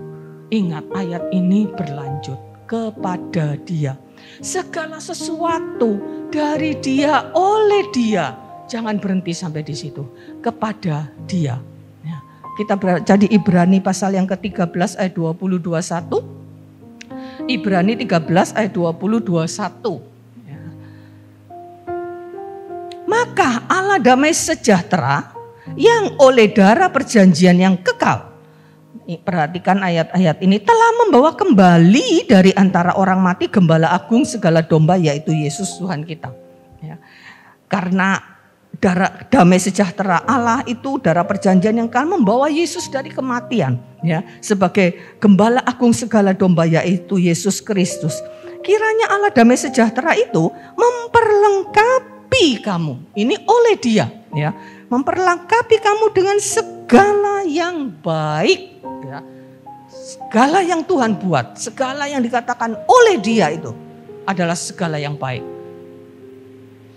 Ingat, ayat ini berlanjut kepada Dia. Segala sesuatu dari Dia, oleh Dia. Jangan berhenti sampai di situ. Kepada Dia. Ya, kita baca di Ibrani pasal yang ke-13 ayat 20-21. Ibrani 13 ayat 20-21. Maka Allah damai sejahtera yang oleh darah perjanjian yang kekal. Perhatikan ayat-ayat ini, telah membawa kembali dari antara orang mati gembala agung segala domba, yaitu Yesus Tuhan kita. Ya. Karena darah damai sejahtera Allah itu darah perjanjian yang kekal membawa Yesus dari kematian. Ya, sebagai gembala agung segala domba, yaitu Yesus Kristus. Kiranya Allah damai sejahtera itu memperlengkapi kamu, ini oleh Dia, ya, memperlengkapi kamu dengan segala yang baik, ya, segala yang Tuhan buat, segala yang dikatakan oleh Dia itu adalah segala yang baik.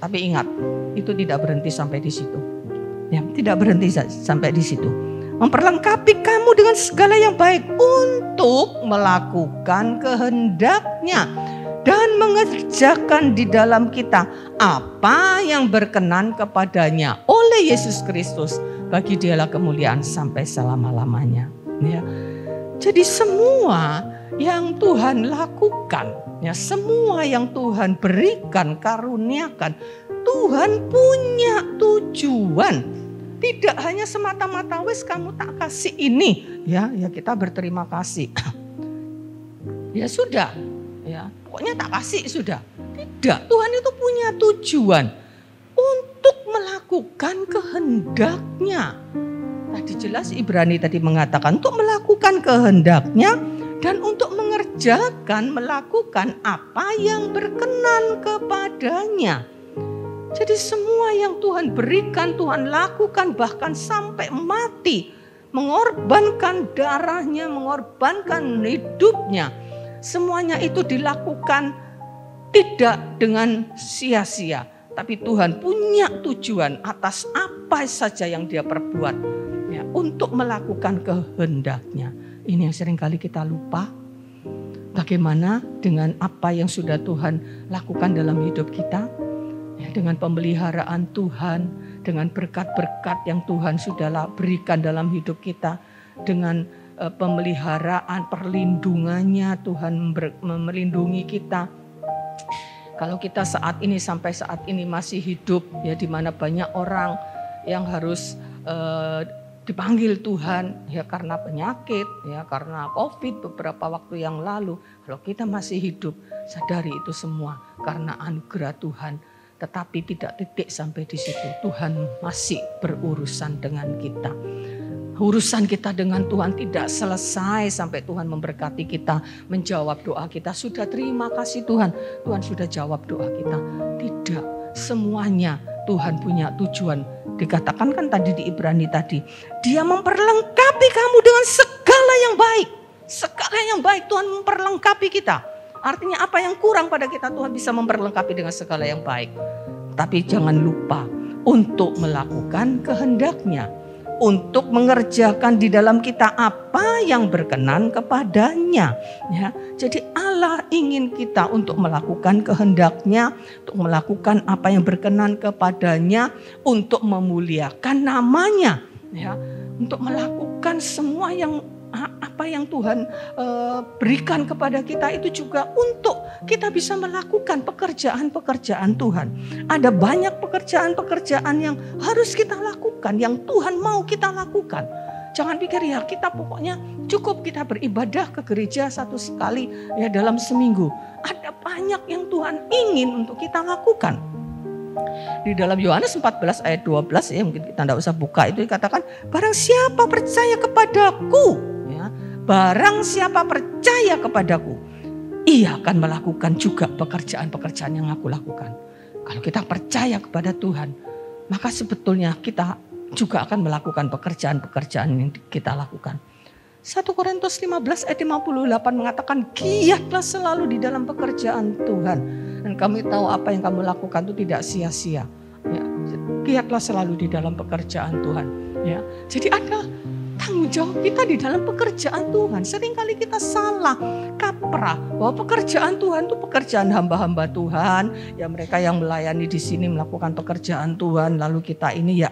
Tapi ingat, itu tidak berhenti sampai di situ, ya, tidak berhenti sampai di situ. Memperlengkapi kamu dengan segala yang baik untuk melakukan kehendak-Nya. Dan mengerjakan di dalam kita apa yang berkenan kepadanya oleh Yesus Kristus. Bagi Dialah kemuliaan sampai selama-lamanya. Ya. Jadi semua yang Tuhan lakukan, ya, semua yang Tuhan berikan, karuniakan, Tuhan punya tujuan. Tidak hanya semata-mata wes kamu tak kasih ini, ya kita berterima kasih. Ya sudah, ya. Pokoknya tak kasih sudah. Tidak, Tuhan itu punya tujuan untuk melakukan kehendak-Nya. Tadi jelas Ibrani tadi mengatakan untuk melakukan kehendak-Nya dan untuk melakukan apa yang berkenan kepadanya. Jadi semua yang Tuhan berikan, Tuhan lakukan bahkan sampai mati. Mengorbankan darahnya, mengorbankan hidupnya. Semuanya itu dilakukan tidak dengan sia-sia. Tapi Tuhan punya tujuan atas apa saja yang Dia perbuat. Ya, untuk melakukan kehendak-Nya. Ini yang seringkali kita lupa. Bagaimana dengan apa yang sudah Tuhan lakukan dalam hidup kita. Ya, dengan pemeliharaan Tuhan. Dengan berkat-berkat yang Tuhan sudah berikan dalam hidup kita. Dengan pemeliharaan, perlindungannya, Tuhan melindungi kita. Kalau kita sampai saat ini masih hidup, ya, di mana banyak orang yang harus dipanggil Tuhan, ya, karena penyakit, ya, karena COVID beberapa waktu yang lalu. Kalau kita masih hidup, sadari itu semua karena anugerah Tuhan. Tetapi tidak titik sampai di situ. Tuhan masih berurusan dengan kita. Urusan kita dengan Tuhan tidak selesai sampai Tuhan memberkati kita, menjawab doa kita. Sudah terima kasih Tuhan, Tuhan sudah jawab doa kita. Tidak, semuanya Tuhan punya tujuan. Dikatakan kan tadi di Ibrani tadi, Dia memperlengkapi kamu dengan segala yang baik. Segala yang baik Tuhan memperlengkapi kita. Artinya apa yang kurang pada kita Tuhan bisa memperlengkapi dengan segala yang baik. Tapi jangan lupa untuk melakukan kehendak-Nya. Untuk mengerjakan di dalam kita apa yang berkenan kepadanya. Ya, jadi Allah ingin kita untuk melakukan kehendak-Nya, untuk melakukan apa yang berkenan kepadanya, untuk memuliakan namanya. Ya, untuk melakukan semua yang apa yang Tuhan berikan kepada kita itu juga untuk kita bisa melakukan pekerjaan-pekerjaan Tuhan. Ada banyak pekerjaan-pekerjaan yang harus kita lakukan, yang Tuhan mau kita lakukan. Jangan pikir ya kita pokoknya cukup kita beribadah ke gereja 1 kali ya dalam seminggu. Ada banyak yang Tuhan ingin untuk kita lakukan. Di dalam Yohanes 14 ayat 12 ya, mungkin kita tidak usah buka, itu dikatakan barang siapa percaya kepadaku ya, barang siapa percaya kepadaku, ia akan melakukan juga pekerjaan-pekerjaan yang aku lakukan. Kalau kita percaya kepada Tuhan, maka sebetulnya kita juga akan melakukan pekerjaan-pekerjaan yang kita lakukan. 1 Korintus 15 ayat 58 mengatakan giatlah selalu di dalam pekerjaan Tuhan. Dan kami tahu apa yang kamu lakukan itu tidak sia-sia. Ya, giatlah selalu di dalam pekerjaan Tuhan. Ya, jadi ada tanggung jawab kita di dalam pekerjaan Tuhan. Seringkali kita salah kaprah bahwa pekerjaan Tuhan itu pekerjaan hamba-hamba Tuhan. Ya, mereka yang melayani di sini melakukan pekerjaan Tuhan. Lalu kita ini ya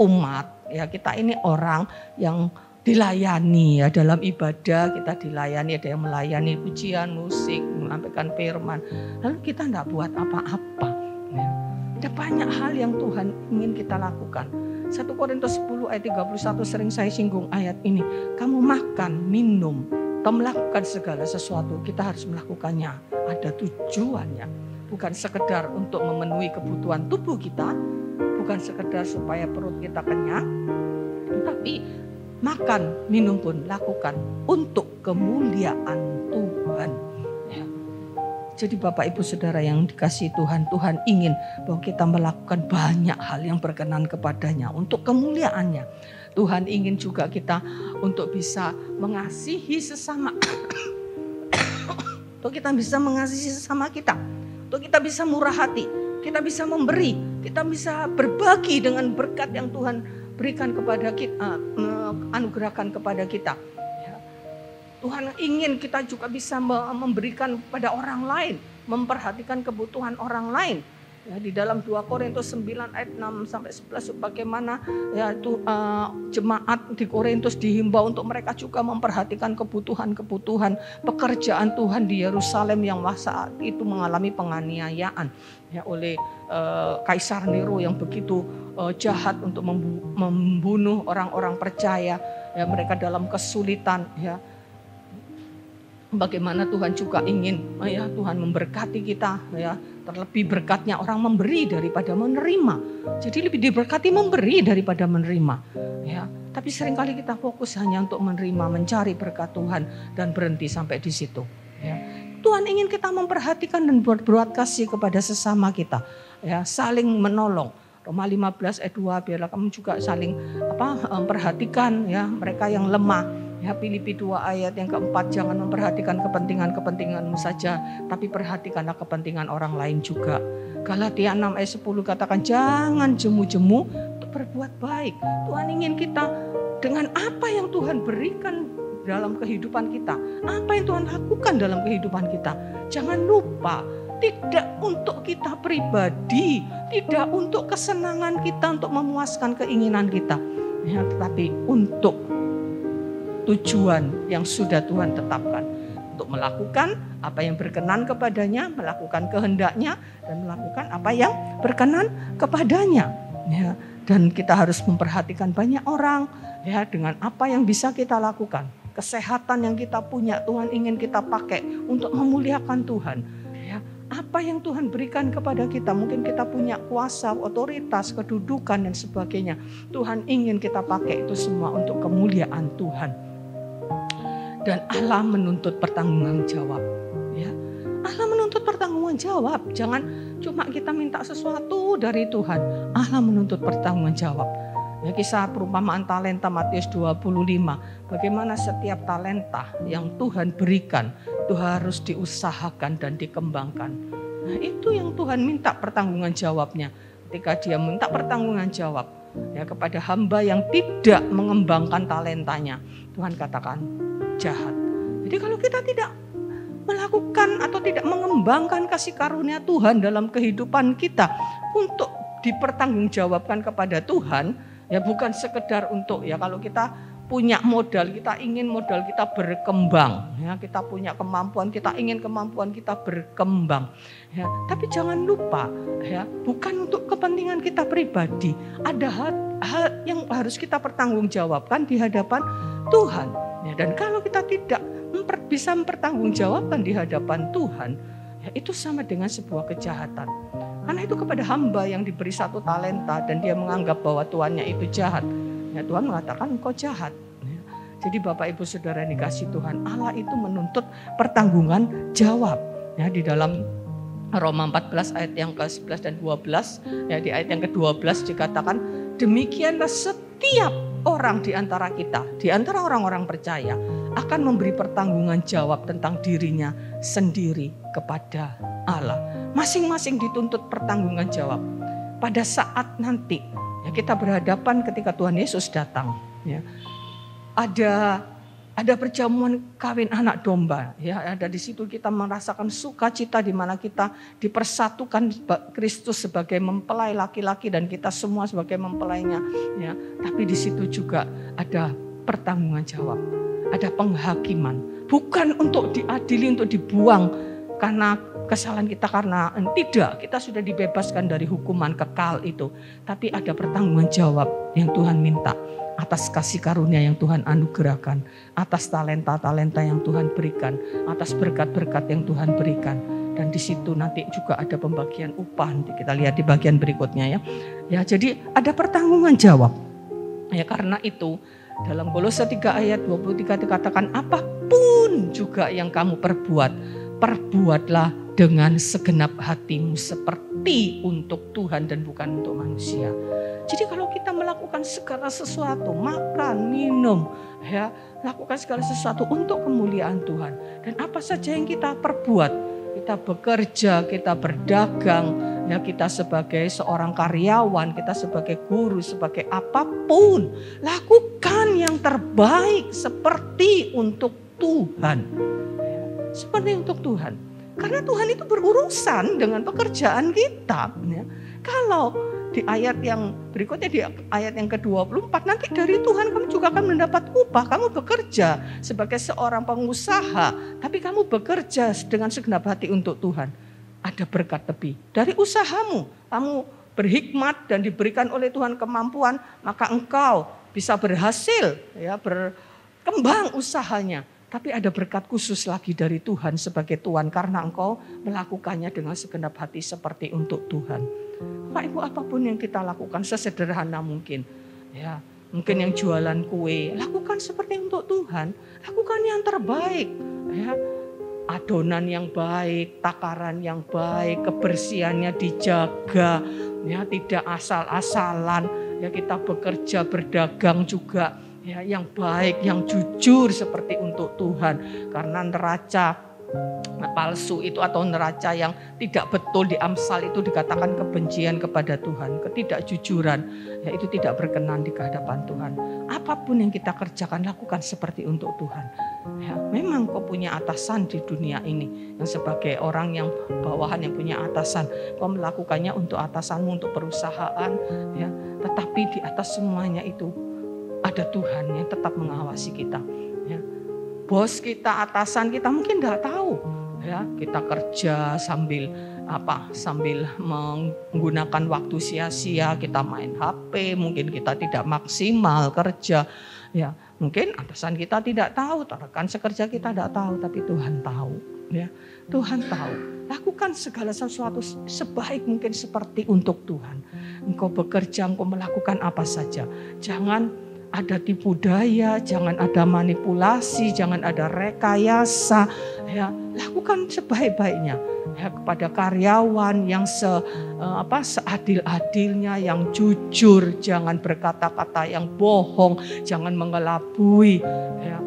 umat. Ya, kita ini orang yang dilayani ya, dalam ibadah kita dilayani, ada yang melayani pujian, musik, menyampaikan firman. Lalu kita tidak buat apa-apa. Ya. Ada banyak hal yang Tuhan ingin kita lakukan. 1 Korintus 10 ayat 31 sering saya singgung ayat ini. Kamu makan, minum, atau melakukan segala sesuatu, kita harus melakukannya. Ada tujuannya. Bukan sekedar untuk memenuhi kebutuhan tubuh kita, bukan sekedar supaya perut kita kenyang, tapi makan, minum pun lakukan untuk kemuliaan Tuhan. Ya. Jadi Bapak Ibu Saudara yang dikasihi Tuhan, Tuhan ingin bahwa kita melakukan banyak hal yang berkenan kepadanya untuk kemuliaannya. Tuhan ingin juga kita untuk bisa mengasihi sesama. Untuk kita bisa mengasihi sesama kita. Untuk kita bisa murah hati. Kita bisa memberi. Kita bisa berbagi dengan berkat yang Tuhan berikan kepada kita, anugerahkan kepada kita. Ya. Tuhan ingin kita juga bisa memberikan kepada orang lain, memperhatikan kebutuhan orang lain. Ya, di dalam 2 Korintus 9 ayat 6 sampai 11 bagaimana ya itu jemaat di Korintus dihimbau untuk mereka juga memperhatikan kebutuhan-kebutuhan pekerjaan Tuhan di Yerusalem yang saat itu mengalami penganiayaan ya oleh Kaisar Nero yang begitu jahat untuk membunuh orang-orang percaya ya, mereka dalam kesulitan ya. Bagaimana Tuhan juga ingin ya Tuhan memberkati kita ya, terlebih berkatnya orang memberi daripada menerima. Jadi lebih diberkati memberi daripada menerima ya. Tapi seringkali kita fokus hanya untuk menerima, mencari berkat Tuhan dan berhenti sampai di situ ya. Tuhan ingin kita memperhatikan dan berbuat kasih kepada sesama kita ya, saling menolong. Roma 15 ayat 2 biarlah kamu juga saling memperhatikan ya mereka yang lemah. Ya, Filipi 2 ayat yang keempat, jangan memperhatikan kepentinganmu saja, tapi perhatikanlah kepentingan orang lain juga. Galatia 6 ayat 10 katakan jangan jemu-jemu untuk berbuat baik. Tuhan ingin kita dengan apa yang Tuhan berikan dalam kehidupan kita, apa yang Tuhan lakukan dalam kehidupan kita. Jangan lupa, tidak untuk kita pribadi, tidak untuk kesenangan kita, untuk memuaskan keinginan kita, ya, tetapi untuk tujuan yang sudah Tuhan tetapkan. Untuk melakukan apa yang berkenan kepadanya, melakukan kehendaknya, dan melakukan apa yang berkenan kepadanya. Ya, dan kita harus memperhatikan banyak orang ya, dengan apa yang bisa kita lakukan. Kesehatan yang kita punya, Tuhan ingin kita pakai untuk memuliakan Tuhan. Ya, apa yang Tuhan berikan kepada kita, mungkin kita punya kuasa, otoritas, kedudukan, dan sebagainya. Tuhan ingin kita pakai itu semua untuk kemuliaan Tuhan. Dan Allah menuntut pertanggungan-jawab. Ya. Allah menuntut pertanggungan-jawab. Jangan cuma kita minta sesuatu dari Tuhan. Allah menuntut pertanggungan-jawab. Ya, kisah perumpamaan talenta Matius 25. Bagaimana setiap talenta yang Tuhan berikan itu harus diusahakan dan dikembangkan. Nah, itu yang Tuhan minta pertanggungan-jawabnya. Ketika dia minta pertanggungan-jawab ya, kepada hamba yang tidak mengembangkan talentanya, Tuhan katakan jahat. Jadi kalau kita tidak melakukan atau tidak mengembangkan kasih karunia Tuhan dalam kehidupan kita untuk dipertanggungjawabkan kepada Tuhan, ya bukan sekedar untuk ya kalau kita punya modal, kita ingin modal kita berkembang, ya kita punya kemampuan, kita ingin kemampuan kita berkembang, ya. Tapi jangan lupa, ya bukan untuk kepentingan kita pribadi. Ada hal yang harus kita pertanggungjawabkan di hadapan Tuhan. Ya, dan kalau kita tidak bisa mempertanggungjawabkan di hadapan Tuhan, ya itu sama dengan sebuah kejahatan. Karena itu kepada hamba yang diberi 1 talenta dan dia menganggap bahwa tuannya itu jahat. Ya, Tuhan mengatakan engkau jahat. Ya. Jadi Bapak Ibu Saudara yang dikasih Tuhan, Allah itu menuntut pertanggungan jawab. Ya, di dalam Roma 14 ayat yang ke-11 dan 12, ya di ayat yang ke-12 dikatakan, demikianlah setiap orang di antara kita, di antara orang-orang percaya, akan memberi pertanggungan jawab tentang dirinya sendiri kepada Allah. Masing-masing dituntut pertanggungan jawab. Pada saat nanti, ya kita berhadapan ketika Tuhan Yesus datang, ya. Ada perjamuan kawin anak domba, ya ada di situ kita merasakan sukacita di mana kita dipersatukan Kristus sebagai mempelai laki-laki dan kita semua sebagai mempelainya, ya. Tapi di situ juga ada pertanggungan jawab, ada penghakiman, bukan untuk diadili, untuk dibuang karena kesalahan kita, karena tidak, kita sudah dibebaskan dari hukuman kekal itu, tapi ada pertanggungan jawab yang Tuhan minta. Atas kasih karunia yang Tuhan anugerahkan, atas talenta-talenta yang Tuhan berikan, atas berkat-berkat yang Tuhan berikan. Dan di situ nanti juga ada pembagian upah. Nanti kita lihat di bagian berikutnya ya. Ya, jadi ada pertanggungan jawab. Ya, karena itu dalam Kolose 3 ayat 23 dikatakan, apapun juga yang kamu perbuat, perbuatlah dengan segenap hatimu seperti untuk Tuhan dan bukan untuk manusia. Jadi kalau kita melakukan segala sesuatu, makan, minum, ya, lakukan segala sesuatu untuk kemuliaan Tuhan. Dan apa saja yang kita perbuat, kita bekerja, kita berdagang, ya kita sebagai seorang karyawan, kita sebagai guru, sebagai apapun, lakukan yang terbaik seperti untuk Tuhan. Seperti untuk Tuhan. Karena Tuhan itu berurusan dengan pekerjaan kita. Ya. Kalau di ayat yang berikutnya, di ayat yang ke-24, nanti dari Tuhan kamu juga akan mendapat upah. Kamu bekerja sebagai seorang pengusaha, tapi kamu bekerja dengan segenap hati untuk Tuhan. Ada berkat lebih dari usahamu. Kamu berhikmat dan diberikan oleh Tuhan kemampuan, maka engkau bisa berhasil, ya, berkembang usahanya. Tapi ada berkat khusus lagi dari Tuhan sebagai Tuhan karena engkau melakukannya dengan segenap hati seperti untuk Tuhan. Bapak Ibu, apapun yang kita lakukan sesederhana mungkin, ya mungkin yang jualan kue, lakukan seperti untuk Tuhan, lakukan yang terbaik, ya adonan yang baik, takaran yang baik, kebersihannya dijaga, ya tidak asal-asalan, ya kita bekerja berdagang juga. Ya, yang baik, yang jujur seperti untuk Tuhan. Karena neraca palsu itu atau neraca yang tidak betul di Amsal itu dikatakan kebencian kepada Tuhan, ketidakjujuran, ya itu tidak berkenan di hadapan Tuhan. Apapun yang kita kerjakan, lakukan seperti untuk Tuhan. Ya, memang kau punya atasan di dunia ini, yang sebagai orang yang bawahan yang punya atasan, kau melakukannya untuk atasanmu, untuk perusahaan, ya. Tetapi di atas semuanya itu ada Tuhan yang tetap mengawasi kita. Ya. Bos kita, atasan kita mungkin tidak tahu. Ya, kita kerja sambil menggunakan waktu sia-sia, kita main HP, mungkin kita tidak maksimal kerja. Ya, mungkin atasan kita tidak tahu, rekan sekerja kita tidak tahu, tapi Tuhan tahu. Ya, Tuhan tahu. Lakukan segala sesuatu sebaik mungkin seperti untuk Tuhan. Engkau bekerja, engkau melakukan apa saja. Jangan ada tipu daya, jangan ada manipulasi, jangan ada rekayasa. Ya, lakukan sebaik-baiknya. Ya, kepada karyawan yang seadil-adilnya, yang jujur, jangan berkata-kata yang bohong, jangan mengelabui. Ya,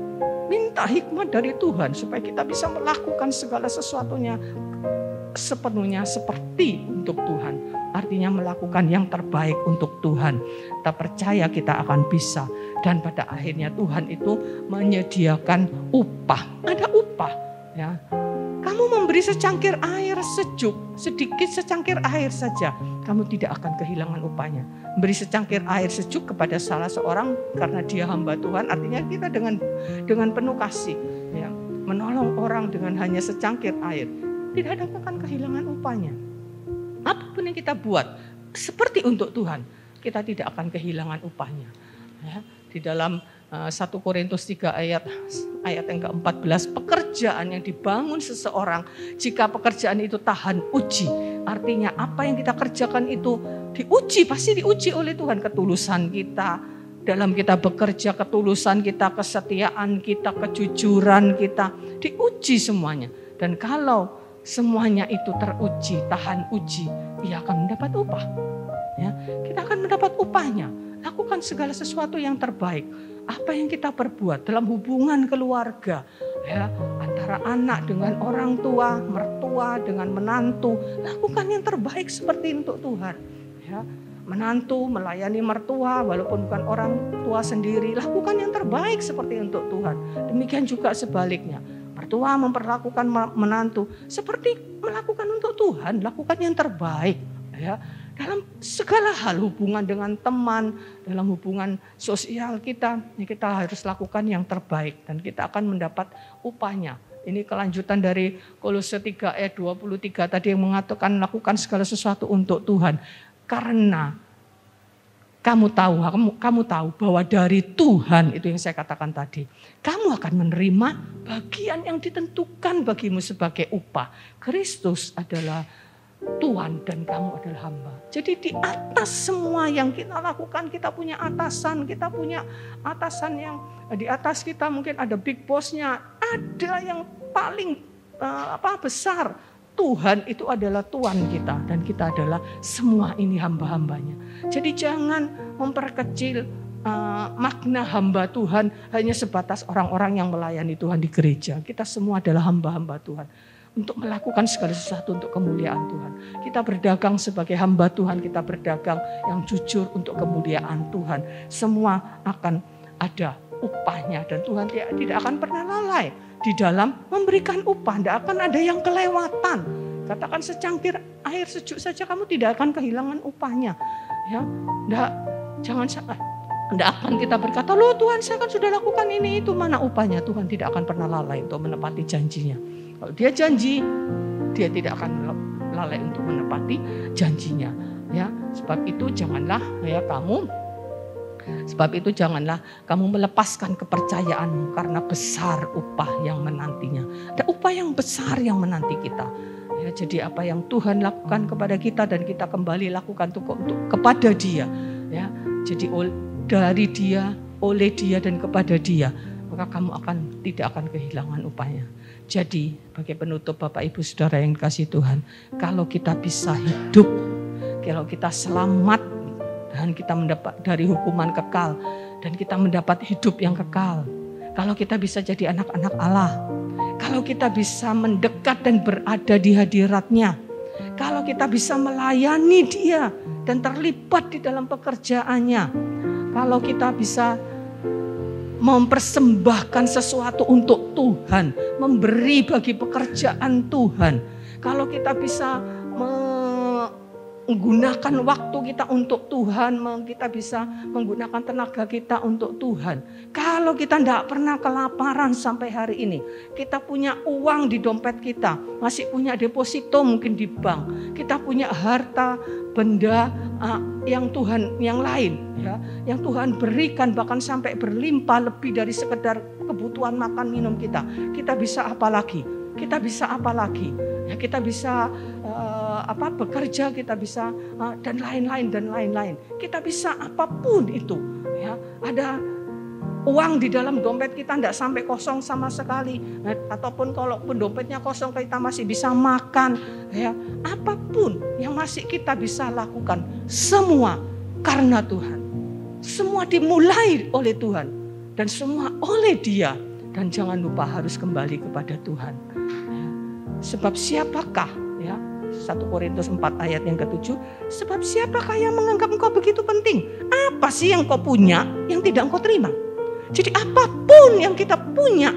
minta hikmat dari Tuhan supaya kita bisa melakukan segala sesuatunya sepenuhnya seperti untuk Tuhan. Artinya melakukan yang terbaik untuk Tuhan. Kita percaya kita akan bisa. Dan pada akhirnya Tuhan itu menyediakan upah. Ada upah. Ya. Kamu memberi secangkir air sejuk. Sedikit secangkir air saja. Kamu tidak akan kehilangan upahnya. Memberi secangkir air sejuk kepada salah seorang karena dia hamba Tuhan. Artinya kita dengan penuh kasih. Ya. Menolong orang dengan hanya secangkir air. Tidak akan kehilangan upahnya. Apapun yang kita buat seperti untuk Tuhan, kita tidak akan kehilangan upahnya. Ya, di dalam 1 Korintus 3 ayat yang ke-14, pekerjaan yang dibangun seseorang, jika pekerjaan itu tahan uji, artinya apa yang kita kerjakan itu diuji, pasti diuji oleh Tuhan. Ketulusan kita dalam kita bekerja, ketulusan kita, kesetiaan kita, kejujuran kita, diuji semuanya. Dan kalau semuanya itu teruji, tahan uji, ia akan mendapat upah. Ya, kita akan mendapat upahnya. Lakukan segala sesuatu yang terbaik. Apa yang kita perbuat dalam hubungan keluarga, ya, antara anak dengan orang tua, mertua dengan menantu, lakukan yang terbaik seperti untuk Tuhan. Ya, menantu melayani mertua walaupun bukan orang tua sendiri, lakukan yang terbaik seperti untuk Tuhan. Demikian juga sebaliknya. Mertua memperlakukan menantu seperti melakukan untuk Tuhan, lakukan yang terbaik. Ya, dalam segala hal, hubungan dengan teman, dalam hubungan sosial kita, kita harus lakukan yang terbaik dan kita akan mendapat upahnya. Ini kelanjutan dari Kolose 3 ayat 23 tadi yang mengatakan lakukan segala sesuatu untuk Tuhan. Karena kamu tahu bahwa dari Tuhan, itu yang saya katakan tadi, kamu akan menerima bagian yang ditentukan bagimu sebagai upah. Kristus adalah Tuhan dan kamu adalah hamba. Jadi di atas semua yang kita lakukan, kita punya atasan yang di atas kita mungkin ada big boss-nya, ada yang paling besar. Tuhan itu adalah Tuhan kita dan kita adalah semua ini hamba-hambanya. Jadi jangan memperkecil makna hamba Tuhan hanya sebatas orang-orang yang melayani Tuhan di gereja. Kita semua adalah hamba-hamba Tuhan untuk melakukan segala sesuatu untuk kemuliaan Tuhan. Kita berdagang sebagai hamba Tuhan, kita berdagang yang jujur untuk kemuliaan Tuhan. Semua akan ada upahnya dan Tuhan tidak akan pernah lalai di dalam memberikan upah. Tidak akan ada yang kelewatan. Katakan secangkir air sejuk saja kamu tidak akan kehilangan upahnya. Ya, tidak akan kita berkata, loh Tuhan saya kan sudah lakukan ini itu, mana upahnya. Tuhan tidak akan pernah lalai untuk menepati janjinya. Kalau dia janji, dia tidak akan lalai untuk menepati janjinya. Ya, sebab itu janganlah kamu melepaskan kepercayaanmu karena besar upah yang menantinya. Ada upah yang besar yang menanti kita. Ya, jadi apa yang Tuhan lakukan kepada kita dan kita kembali lakukan untuk kepada Dia. Ya, jadi dari Dia, oleh Dia dan kepada Dia, maka kamu tidak akan kehilangan upahnya. Jadi bagi penutup Bapak Ibu Saudara yang dikasihi Tuhan, kalau kita bisa hidup, kalau kita selamat dan kita mendapat dari hukuman kekal dan kita mendapat hidup yang kekal. Kalau kita bisa jadi anak-anak Allah, kalau kita bisa mendekat dan berada di hadirat-Nya, kalau kita bisa melayani Dia dan terlibat di dalam pekerjaannya, kalau kita bisa mempersembahkan sesuatu untuk Tuhan, memberi bagi pekerjaan Tuhan, kalau kita bisa menggunakan waktu kita untuk Tuhan, kita bisa menggunakan tenaga kita untuk Tuhan. Kalau kita tidak pernah kelaparan sampai hari ini, kita punya uang di dompet kita, masih punya deposito mungkin di bank, kita punya harta benda yang Tuhan yang lain, ya, yang Tuhan berikan bahkan sampai berlimpah lebih dari sekedar kebutuhan makan minum kita. Kita bisa apa lagi? Kita bisa apa lagi? Ya, kita bisa bekerja, kita bisa dan lain-lain. Kita bisa apapun itu. Ya, ada uang di dalam dompet kita tidak sampai kosong sama sekali. Ataupun kalau dompetnya kosong kita masih bisa makan. Ya, apapun yang masih kita bisa lakukan, semua karena Tuhan. Semua dimulai oleh Tuhan dan semua oleh Dia. Dan jangan lupa harus kembali kepada Tuhan. Ya, sebab siapakah, ya, 1 Korintus 4 ayat yang ke-7, sebab siapakah yang menganggap engkau begitu penting? Apa sih yang kau punya yang tidak engkau terima? Jadi apapun yang kita punya,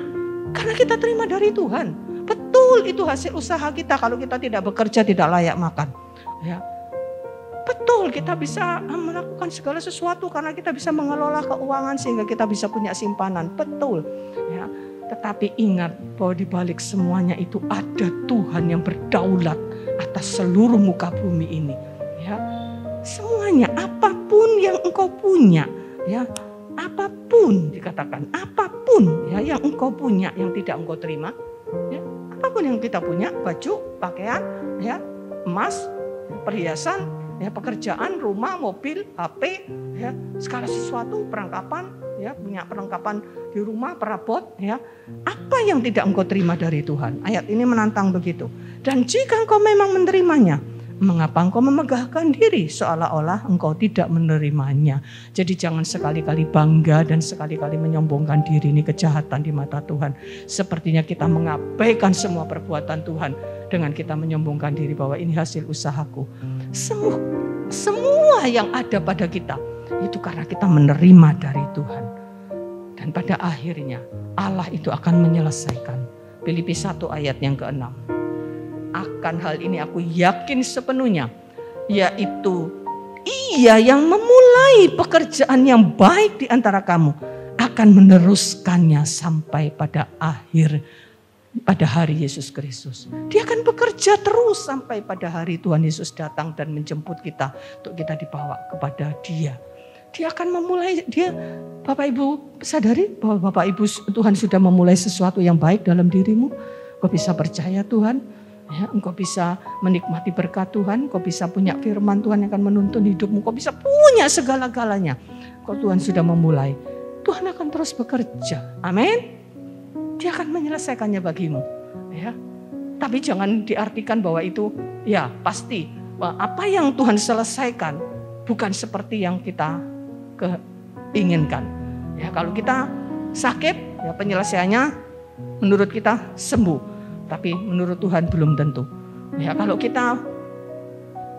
karena kita terima dari Tuhan. Betul itu hasil usaha kita. Kalau kita tidak bekerja tidak layak makan. Ya, betul kita bisa melakukan segala sesuatu karena kita bisa mengelola keuangan sehingga kita bisa punya simpanan. Betul. Ya, tetapi ingat bahwa di balik semuanya itu ada Tuhan yang berdaulat atas seluruh muka bumi ini. Ya, semuanya apapun yang engkau punya, ya. apapun dikatakan, apapun ya yang engkau punya yang tidak engkau terima, ya, apapun yang kita punya, baju, pakaian, ya, emas, perhiasan, ya, pekerjaan, rumah, mobil, HP, ya, segala sesuatu, perlengkapan, ya, punya perlengkapan di rumah, perabot, ya, apa yang tidak engkau terima dari Tuhan? Ayat ini menantang begitu. Dan jika engkau memang menerimanya, mengapa engkau memegahkan diri seolah-olah engkau tidak menerimanya? Jadi jangan sekali-kali bangga dan sekali-kali menyombongkan diri, ini kejahatan di mata Tuhan. Sepertinya kita mengabaikan semua perbuatan Tuhan dengan kita menyombongkan diri bahwa ini hasil usahaku. Semua yang ada pada kita itu karena kita menerima dari Tuhan. Dan pada akhirnya Allah itu akan menyelesaikan. Filipi 1 ayat yang ke-6. Akan hal ini aku yakin sepenuhnya, yaitu Ia yang memulai pekerjaan yang baik di antara kamu akan meneruskannya sampai pada hari Yesus Kristus. Dia akan bekerja terus sampai pada hari Tuhan Yesus datang dan menjemput kita untuk kita dibawa kepada Dia. Dia akan memulai, Bapak Ibu sadari bahwa Bapak Ibu Tuhan sudah memulai sesuatu yang baik dalam dirimu. Kau bisa percaya Tuhan. Ya, engkau bisa menikmati berkat Tuhan, engkau bisa punya firman Tuhan yang akan menuntun hidupmu, engkau bisa punya segala-galanya. Kalau Tuhan sudah memulai, Tuhan akan terus bekerja. Amin. Dia akan menyelesaikannya bagimu. Ya. Tapi jangan diartikan bahwa itu ya pasti. Apa yang Tuhan selesaikan bukan seperti yang kita inginkan. Ya, kalau kita sakit, ya penyelesaiannya menurut kita sembuh. Tapi menurut Tuhan belum tentu. Ya, kalau kita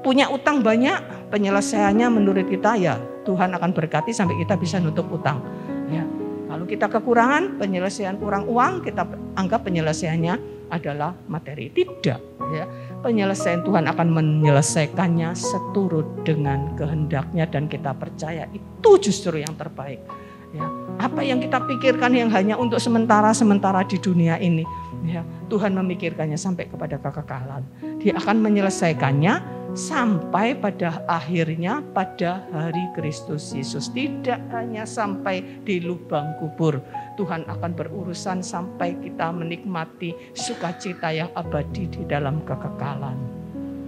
punya utang banyak, penyelesaiannya menurut kita ya Tuhan akan berkati sampai kita bisa nutup utang. Ya, kalau kita kekurangan, penyelesaian kurang uang, kita anggap penyelesaiannya adalah materi. Tidak. Ya, penyelesaian Tuhan akan menyelesaikannya seturut dengan kehendaknya dan kita percaya itu justru yang terbaik. Ya, apa yang kita pikirkan yang hanya untuk sementara di dunia ini, ya, Tuhan memikirkannya sampai kepada kekekalan. Dia akan menyelesaikannya sampai pada akhirnya pada hari Kristus Yesus. Tidak hanya sampai di lubang kubur. Tuhan akan berurusan sampai kita menikmati sukacita yang abadi di dalam kekekalan.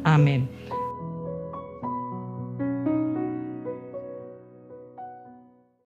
Amin.